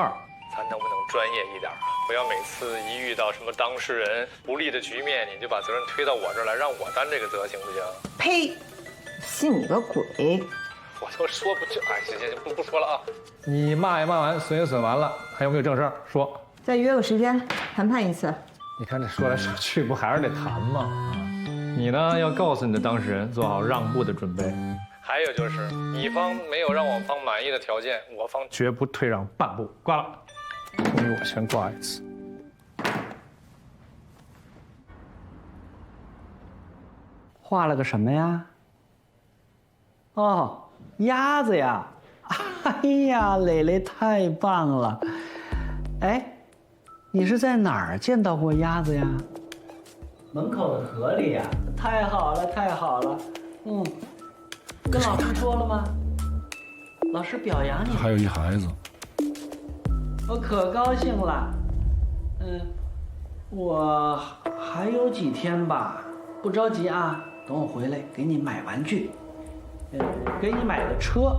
咱能不能专业一点啊？不要每次一遇到什么当事人不利的局面，你就把责任推到我这儿来，让我担这个责，行不行？呸！信你个鬼！我都说不就，行，不说了啊。你骂也骂完，损也损完了，还有没有正事儿说？再约个时间谈判一次。你看这说来说去，不还是得谈吗？你呢，要告诉你的当事人做好让步的准备。还有就是，乙方没有让我方满意的条件，我方绝不退让半步。挂了，给我先挂一次。画了个什么呀？哦，鸭子呀！哎呀，蕾蕾太棒了！哎，你是在哪儿见到过鸭子呀？门口的河里呀！太好了，太好了！跟老师说了吗？老师表扬你。还有一孩子。我可高兴了。我还有几天吧，不着急啊。等我回来给你买玩具，给你买个车。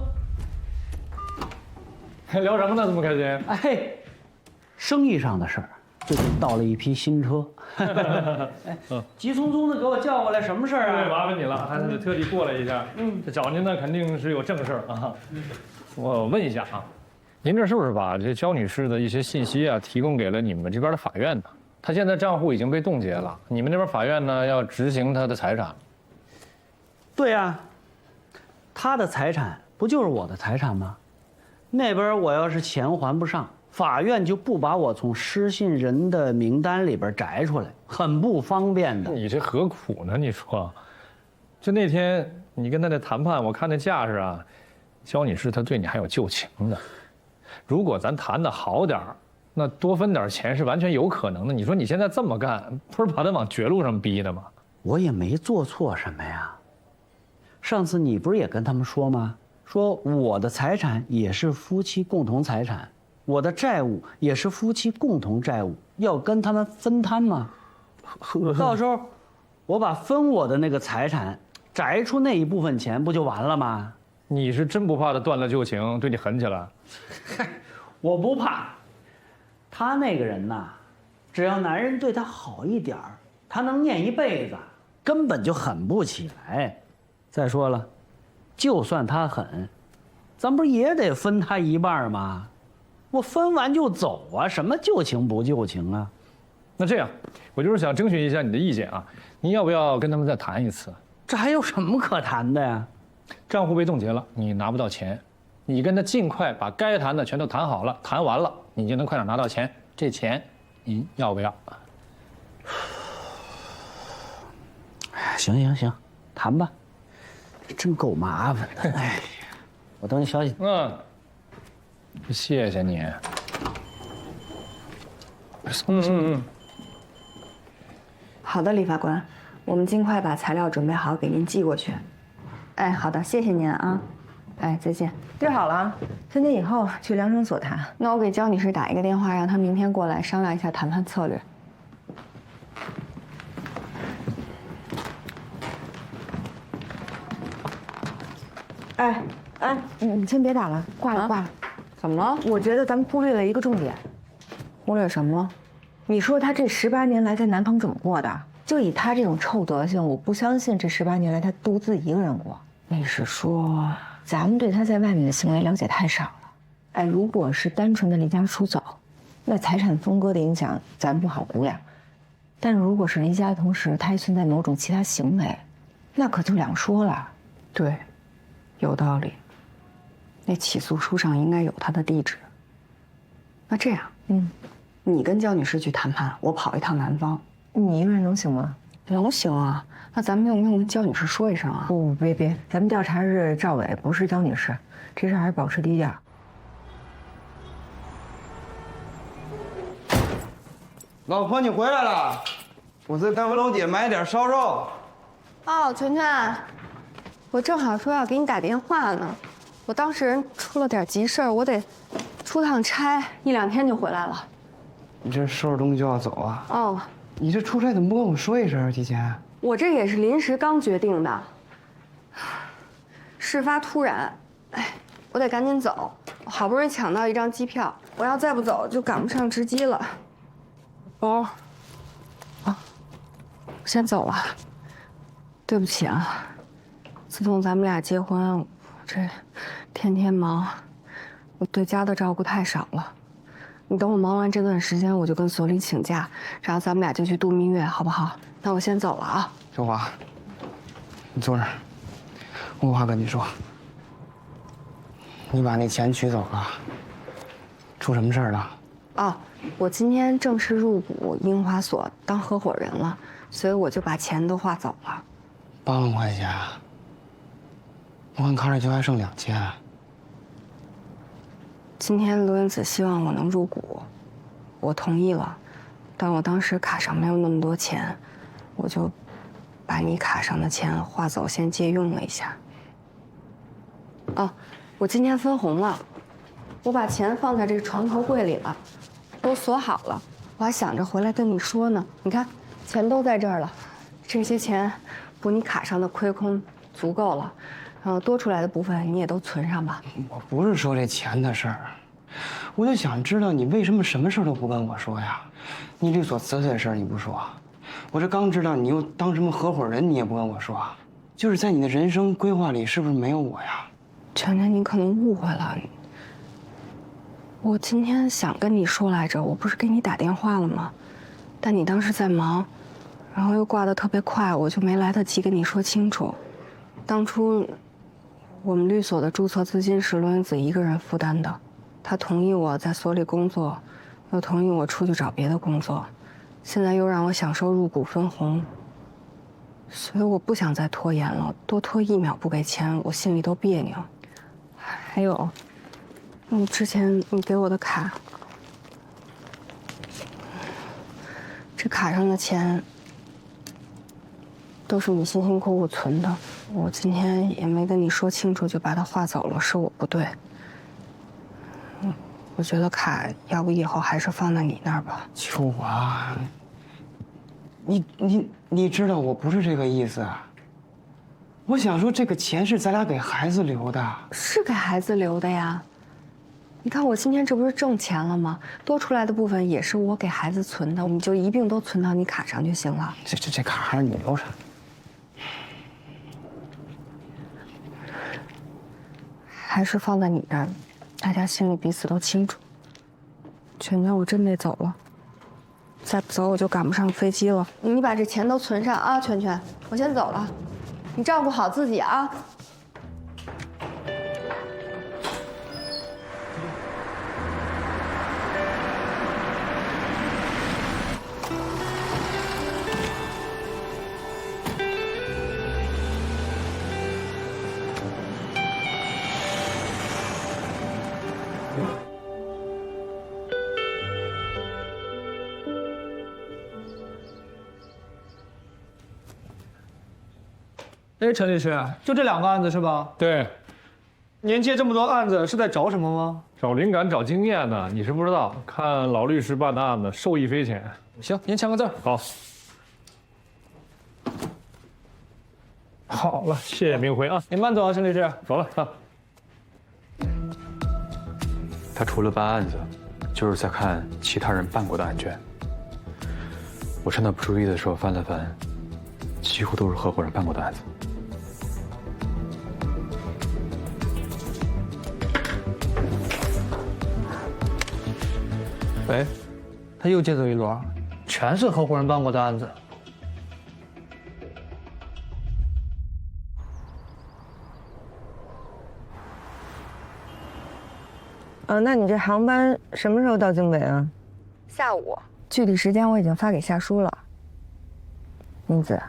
聊什么呢？这么开心？哎，生意上的事儿。最近到了一批新车。哎，急匆匆的给我叫过来，什么事儿啊？对，麻烦你了，还得特地过来一下。这找您呢，肯定是有正事儿啊。我问一下啊，您这是不是把这焦女士的一些信息啊提供给了你们这边的法院呢？她现在账户已经被冻结了，你们那边法院呢要执行她的财产。对呀，她的财产不就是我的财产吗？那边我要是钱还不上，法院就不把我从失信人的名单里边摘出来，很不方便的。你这何苦呢？你说，就那天你跟他的谈判，我看那架势啊，焦女士她对你还有旧情的。如果咱谈的好点儿，那多分点钱是完全有可能的。你说你现在这么干，不是把她往绝路上逼的吗？我也没做错什么呀。上次你不是也跟他们说吗？说我的财产也是夫妻共同财产，我的债务也是夫妻共同债务，要跟他们分摊吗？到时候我把分我的那个财产摘出那一部分钱，不就完了吗？你是真不怕他断了旧情，对你狠起来？嗨，我不怕。他那个人呐，只要男人对他好一点儿，他能念一辈子，根本就狠不起来。再说了，就算他狠，咱不是也得分他一半吗？我分完就走啊，什么旧情不旧情啊？那这样，我就是想征询一下你的意见啊，您要不要跟他们再谈一次？这还有什么可谈的呀？账户被冻结了，你拿不到钱，你跟他尽快把该谈的全都谈好了，谈完了，你就能快点拿到钱。这钱您要不要？行行行，谈吧。真够麻烦的，哎，我等你消息。谢谢你。好的，李法官，我们尽快把材料准备好，给您寄过去。哎，好的，谢谢您啊。哎，再见。对好了，3天以后去量身所谈。那我给焦女士打一个电话，让她明天过来商量一下谈判策略。哎，你先别打了，挂了挂了。怎么了？我觉得咱们忽略了一个重点。忽略什么？你说他这18年来在南方怎么过的？就以他这种臭德行，我不相信这18年来他独自一个人过。你是说，咱们对他在外面的行为了解太少了？哎，如果是单纯的离家出走，那财产分割的影响咱不好估量。但如果是离家的同时，他还存在某种其他行为，那可就两说了。对，有道理。那起诉书上应该有他的地址。那这样，你跟焦女士去谈判，我跑一趟南方。你一个人能行吗？能行啊。那咱们用不用跟焦女士说一声啊？不，别，咱们调查是赵伟，不是焦女士，这事还是保持低调。老婆，你回来了，我在甘福楼姐买点烧肉。哦，全全，我正好说要给你打电话呢。我当时出了点急事儿，我得出趟差，1、2天就回来了。你这收拾东西就要走啊？哦，你这出差怎么不跟我说一声提前？我这也是临时刚决定的，事发突然，哎，我得赶紧走，好不容易抢到一张机票，我要再不走就赶不上值机了。包，啊，我先走了，对不起啊，自从咱们俩结婚，我这天天忙，我对家的照顾太少了。你等我忙完这段时间，我就跟所里请假，然后咱们俩就去度蜜月，好不好？那我先走了啊。小华，你坐这儿，我有话跟你说。你把那钱取走了，出什么事儿了？哦，我今天正式入股樱花所当合伙人了，所以我就把钱都划走了。8万块钱，我看卡里就还剩2000。今天罗云子希望我能入股，我同意了，但我当时卡上没有那么多钱，我就把你卡上的钱划走，先借用了一下。哦，我今天分红了，我把钱放在这个床头柜里了，都锁好了，我还想着回来跟你说呢。你看，钱都在这儿了，这些钱补你卡上的亏空足够了，然后多出来的部分你也都存上吧。我不是说这钱的事儿，我就想知道你为什么什么事都不跟我说呀？你律所辞退的事儿你不说，我这刚知道你又当什么合伙人，你也不跟我说，就是在你的人生规划里是不是没有我呀？全全，你可能误会了。我今天想跟你说来着，我不是给你打电话了吗？但你当时在忙，然后又挂得特别快，我就没来得及跟你说清楚。当初我们律所的注册资金是罗云子一个人负担的，他同意我在所里工作，又同意我出去找别的工作，现在又让我享受入股分红，所以我不想再拖延了，多拖1秒不给钱，我心里都别扭。还有，之前你给我的卡，这卡上的钱都是你辛辛苦苦存的，我今天也没跟你说清楚就把它划走了，是我不对。我觉得卡要不以后还是放在你那儿吧。秋华，你知道我不是这个意思。我想说，这个钱是咱俩给孩子留的，是给孩子留的呀。你看我今天这不是挣钱了吗？多出来的部分也是我给孩子存的，你就一并都存到你卡上就行了。这卡还是你留着。还是放在你那儿，大家心里彼此都清楚。全全，我真得走了，再不走我就赶不上飞机了。你把这钱都存上啊，全全，我先走了，你照顾好自己啊。哎，陈律师，就这2个案子是吧？对。您接这么多案子是在找什么吗？找灵感，找经验呢。你是不知道，看老律师办的案子，受益匪浅。行，您签个字。好。好了，谢谢明辉啊，您慢走啊，陈律师。走了啊。他除了办案子，就是在看其他人办过的案卷。我趁他不注意的时候翻了翻，几乎都是合伙人办过的案子。喂，他又接走一摞，全是合伙人办过的案子。那你这航班什么时候到京北啊？下午，具体时间我已经发给夏叔了。英子，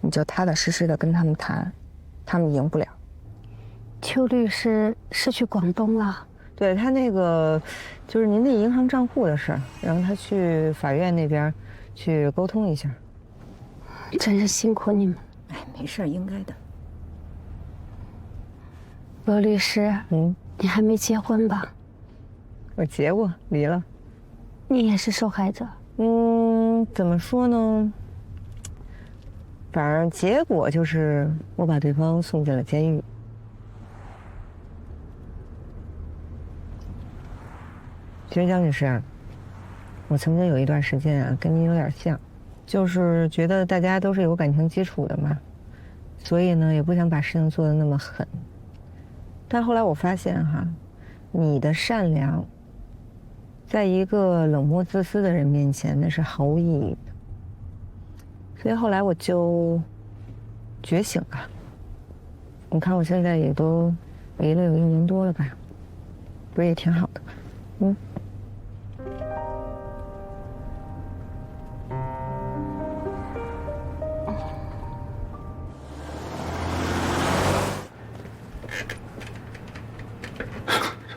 你就踏踏实实的跟他们谈，他们赢不了。邱律师是去广东了？对，他那个就是您的银行账户的事儿，让他去法院那边去沟通一下。真是辛苦你们。哎，没事，应该的。罗律师，你还没结婚吧？我结过，离了。你也是受害者？怎么说呢？反正结果就是我把对方送进了监狱。其实江女士，我曾经有一段时间啊，跟您有点像，就是觉得大家都是有感情基础的嘛，所以呢，也不想把事情做得那么狠。但后来我发现哈，你的善良，在一个冷漠自私的人面前，那是毫无意义的。所以后来我就觉醒了。你看我现在也都离了有1年多了吧，不是也挺好的吗？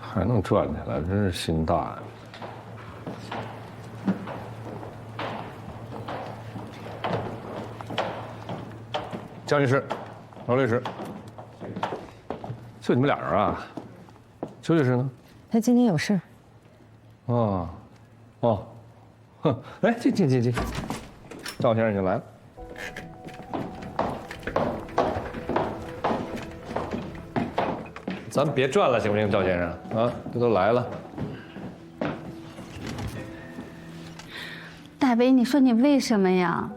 还能转起来，真是心大呀！江律师，罗律师，就你们俩人啊？邱律师呢？他今天有事。哦，哼，来，进，赵先生已经来了。咱别转了，行不行，赵先生？啊，这都来了。大为，你说你为什么呀？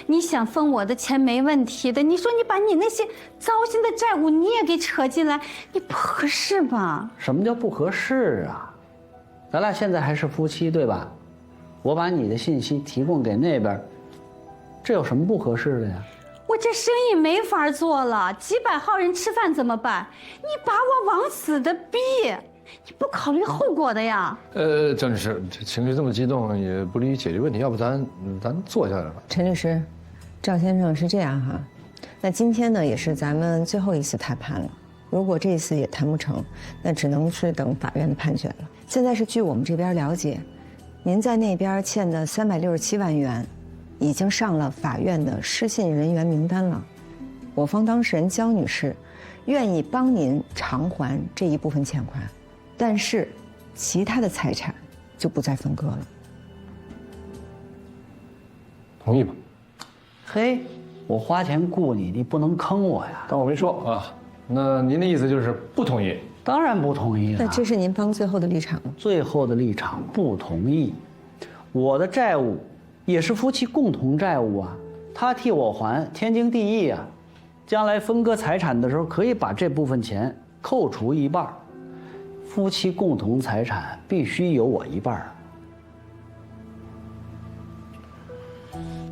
你想分我的钱没问题的，你说你把你那些糟心的债务你也给扯进来，你不合适吧？什么叫不合适啊？咱俩现在还是夫妻，对吧？我把你的信息提供给那边，这有什么不合适的呀？我这生意没法做了，几百号人吃饭怎么办？你把我往死的逼，你不考虑后果的呀？郑律师，这情绪这么激动，也不利于解决问题，要不咱坐下来吧。陈律师，赵先生是这样哈，那今天呢也是咱们最后一次谈判了，如果这一次也谈不成，那只能是等法院的判决了。现在是据我们这边了解，您在那边欠的367万元，已经上了法院的失信人员名单了。我方当事人焦女士愿意帮您偿还这一部分欠款，但是其他的财产就不再分割了。同意吧？嘿，我花钱雇你，你不能坑我呀！当我没说啊。那您的意思就是不同意？当然不同意了。那这是您方最后的立场吗？最后的立场不同意。我的债务也是夫妻共同债务啊，他替我还，天经地义啊。将来分割财产的时候，可以把这部分钱扣除一半。夫妻共同财产必须有我一半。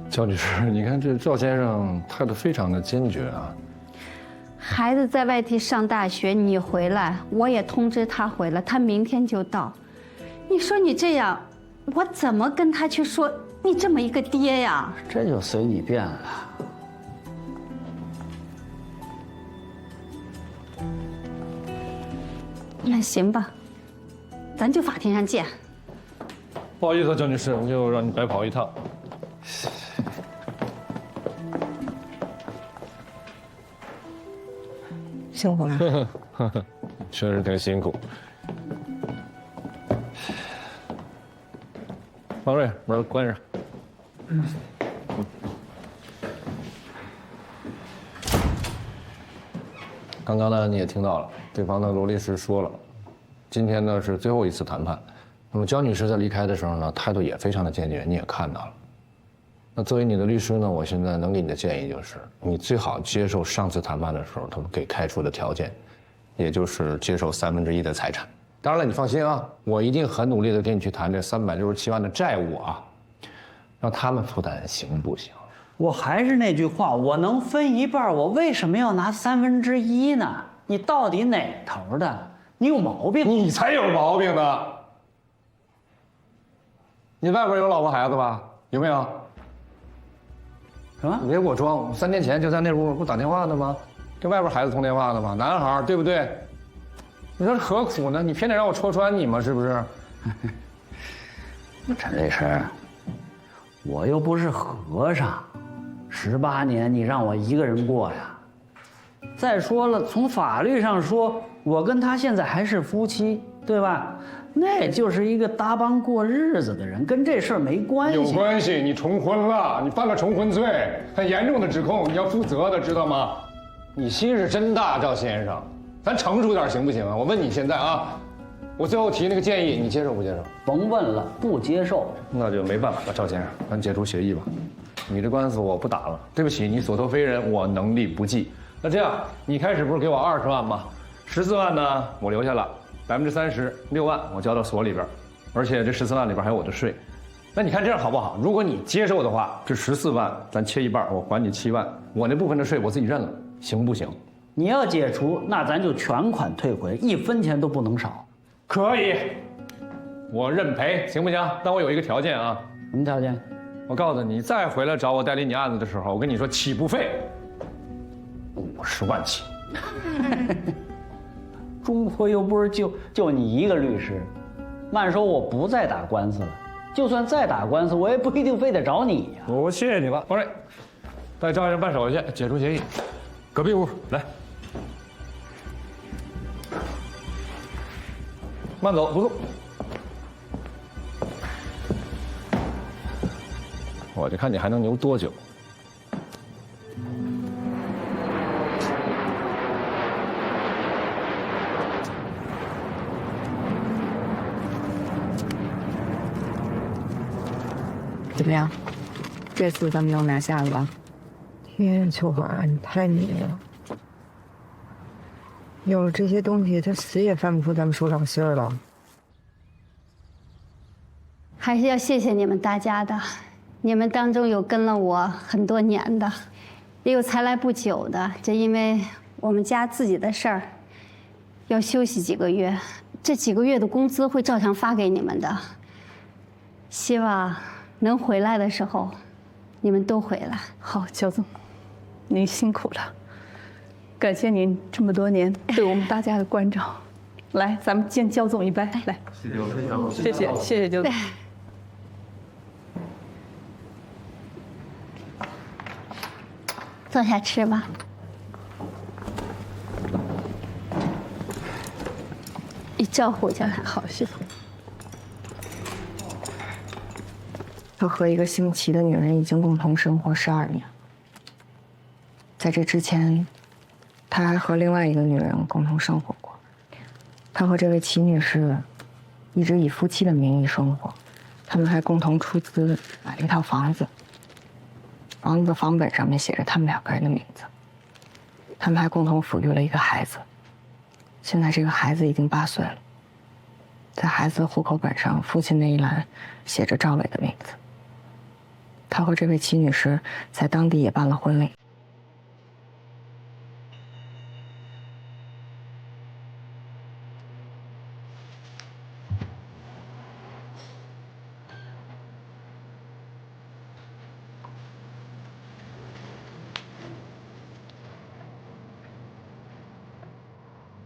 焦女士，你看这赵先生态度非常的坚决啊。孩子在外地上大学，你回来，我也通知他回来，他明天就到。你说你这样，我怎么跟他去说你这么一个爹呀？这就随你便了。那行吧，咱就法庭上见。不好意思，焦女士，就让你白跑一趟。辛苦了。确实挺辛苦。方瑞，门关上。刚刚呢，你也听到了，对方的罗律师说了，今天呢是最后一次谈判。那么焦女士在离开的时候呢，态度也非常的坚决，你也看到了。那作为你的律师呢，我现在能给你的建议就是，你最好接受上次谈判的时候他们给开出的条件，也就是接受1/3的财产。当然了，你放心啊，我一定很努力的跟你去谈这367万的债务啊，让他们负担，行不行？我还是那句话，我能分一半，我为什么要拿1/3呢？你到底哪头的？你有毛病！你才有毛病呢！你外边有老婆孩子吧？有没有？什么？你别给我装！3天前就在那屋给我打电话呢吗？跟外边孩子通电话呢吗？男孩对不对？你说何苦呢？你偏得让我戳穿你吗？是不是？陈律师，我又不是和尚，18年你让我一个人过呀。再说了，从法律上说，我跟他现在还是夫妻，对吧？那就是一个搭帮过日子的人，跟这事儿没关系。有关系，你重婚了，你犯了重婚罪，很严重的指控，你要负责的，知道吗？你心是真大，赵先生，咱成熟点行不行啊？我问你现在啊，我最后提那个建议，你接受不接受？甭问了，不接受。那就没办法了，赵先生，咱解除协议吧。你这官司我不打了，对不起，你所托非人，我能力不济。那这样，你开始不是给我20万吗？14万呢，我留下了，30%，6万我交到所里边，而且这14万里边还有我的税。那你看这样好不好？如果你接受的话，这14万咱切一半，我还你7万，我那部分的税我自己认了，行不行？你要解除，那咱就全款退回，1分钱都不能少。可以，我认赔，行不行？但我有一个条件啊。什么条件？我告诉你，再回来找我代理你案子的时候，我跟你说起步费50万起。中国又不是就你一个律师，慢说我不再打官司了，就算再打官司，我也不一定非得找你呀。我谢谢你了，方瑞，带赵先生办手续，解除协议。隔壁屋来，慢走，不动。我就看你还能牛多久。怎么样？这次咱们能拿下了吧？天，秋华，你太迷了。有了这些东西，他死也翻不出咱们手掌心儿了。还是要谢谢你们大家的，你们当中有跟了我很多年的，也有才来不久的。这因为我们家自己的事儿，要休息几个月，这几个月的工资会照常发给你们的。希望能回来的时候，你们都回来。好，焦总，您辛苦了，感谢您这么多年对我们大家的关照。来，咱们敬焦总一杯，来，谢谢，谢谢焦总。坐下吃吧。你照顾一下他。好，谢谢。他和一个姓齐的女人已经共同生活12年。在这之前，他还和另外一个女人共同生活过。他和这位齐女士一直以夫妻的名义生活，他们还共同出资买了一套房子。房子的房本上面写着他们2个人的名字。他们还共同抚育了一个孩子，现在这个孩子已经8岁了。在孩子的户口本上，父亲那一栏写着赵伟的名字。他和这位齐女士在当地也办了婚礼。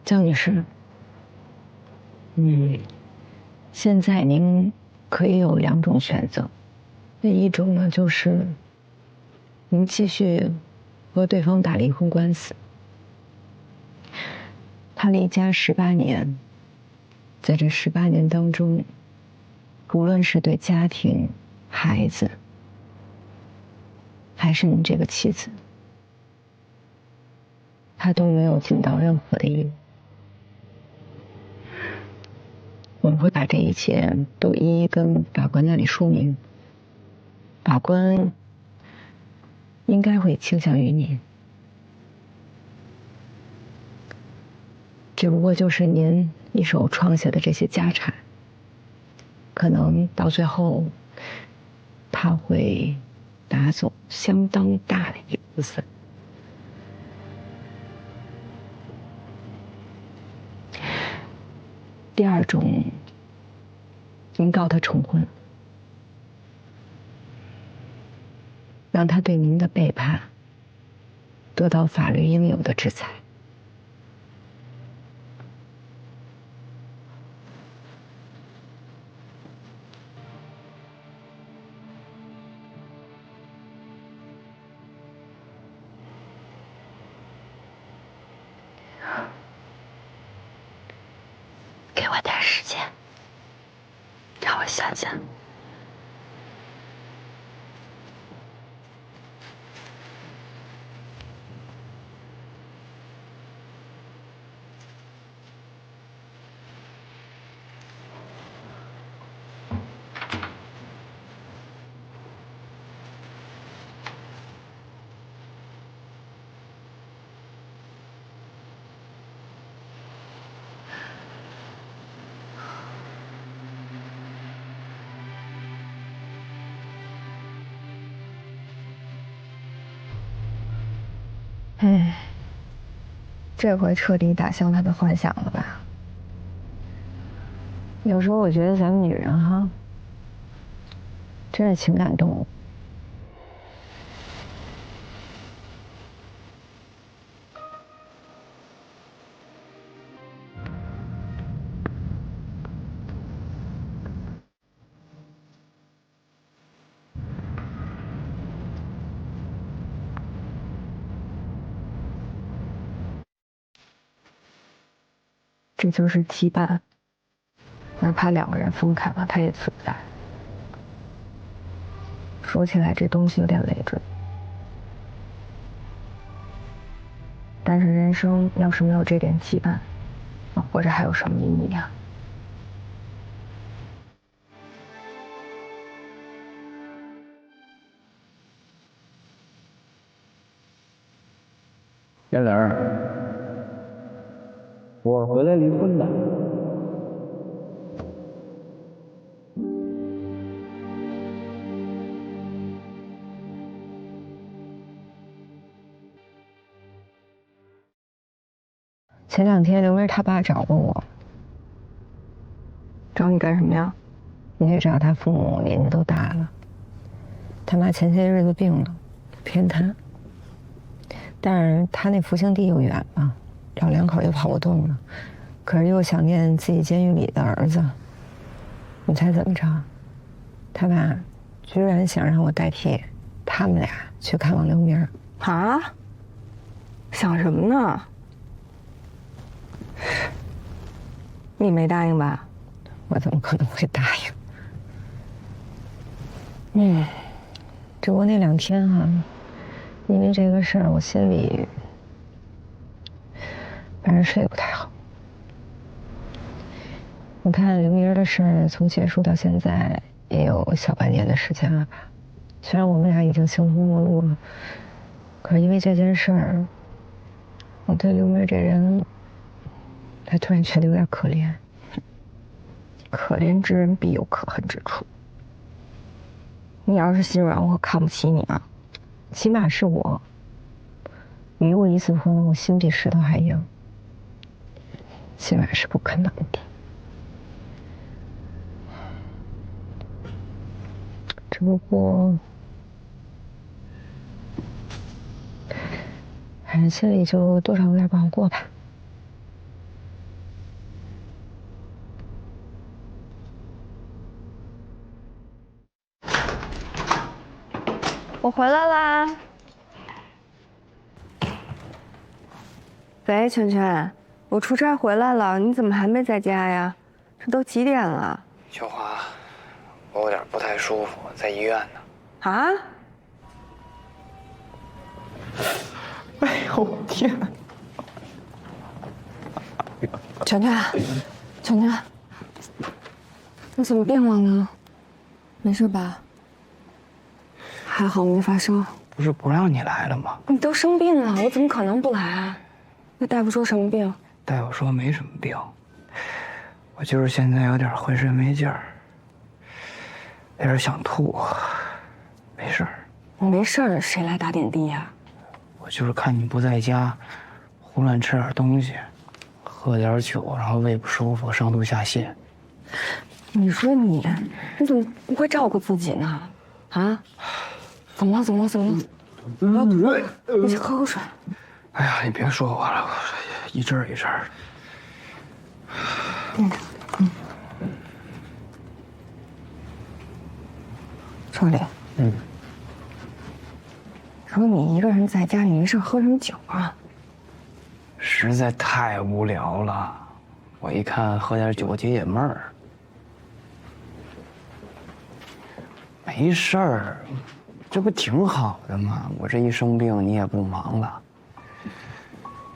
江女士，现在您可以有2种选择，那一种呢就是您继续和对方打离婚官司。他离家18年，在这18年当中，无论是对家庭、孩子，还是您这个妻子，他都没有尽到任何的义务。我们会把这一切都一一跟法官那里说明，法官应该会倾向于您。只不过就是您一手创下的这些家产，可能到最后他会拿走相当大的一部分。第2种，您告他重婚，让他对您的背叛得到法律应有的制裁。给我点时间，让我想想。这回彻底打消他的幻想了吧？有时候我觉得咱们女人哈，真是情感动物。这就是羁绊，哪怕2个人分开了，它也存在。说起来，这东西有点累赘，但是人生要是没有这点羁绊，活着还有什么意义啊？燕玲，我回来离婚了。前2天刘明他爸找过我，找你干什么呀？你去找他父母，年纪都大了，他妈前些日子病了，偏瘫。但是他那服刑地又远了，老两口又跑不动了，可是又想念自己监狱里的儿子。你猜怎么着？他爸居然想让我代替他们俩去看望刘明。啊？想什么呢？你没答应吧？我怎么可能会答应？只不过那2天哈，因为这个事儿，我心里反正睡得不太好。我看刘明的事儿从结束到现在也有小半年的时间了吧？虽然我们俩已经形同陌路了，可是因为这件事儿，我对刘明这人，他突然觉得有点可怜。可怜之人必有可恨之处。你要是心软，我看不起你啊。起码是我离过1次婚，我心比石头还硬，起码是不可能的。只不过，反正心里就多少有点不好过吧。我回来啦。喂，圈圈，我出差回来了，你怎么还没在家呀？这都几点了？秋华，我有点不太舒服，在医院呢。啊？哎呦天！圈圈，圈圈，你怎么病了呢？没事吧？还好没发烧。不是不让你来了吗？你都生病了，我怎么可能不来啊？那大夫说什么病？大夫说没什么病，我就是现在有点浑身没劲儿，有点想吐，没事儿。没事儿，谁来打点滴呀？我就是看你不在家，胡乱吃点东西，喝点酒，然后胃不舒服，上吐下泻。你说你怎么不会照顾自己呢？啊？怎么了？怎么了？怎么了？不要吐，你去喝口水。哎呀，你别说我了，一阵儿一阵儿。少林，说你一个人在家，你没事喝什么酒啊？实在太无聊了，我一看喝点酒解解闷儿。没事儿，这不挺好的吗？我这一生病，你也不忙了。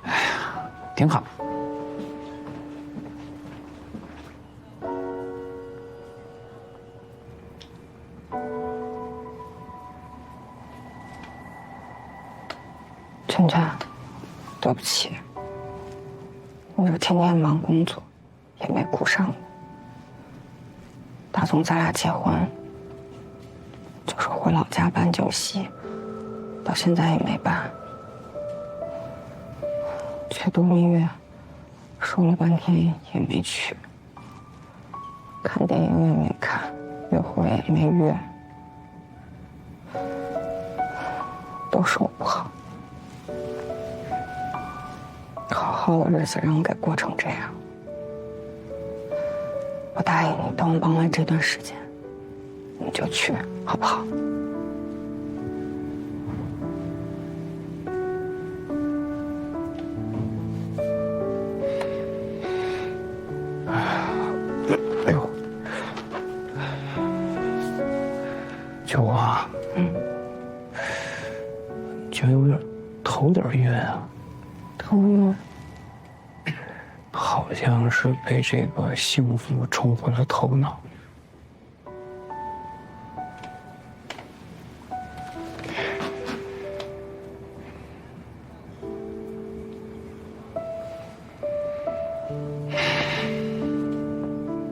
哎呀，挺好。圈圈，对不起，我就天天忙工作，也没顾上你。打从咱俩结婚，就说回老家办酒席，到现在也没办。去度蜜月，说了半天也没去。看电影也没看，约会也没约，都是我不好。好好的日子让我给过成这样。我答应你，等我忙完这段时间，你就去，好不好？哎呦，秋华，觉得有点头有点晕啊。头晕？好像是被这个幸福冲昏了头脑。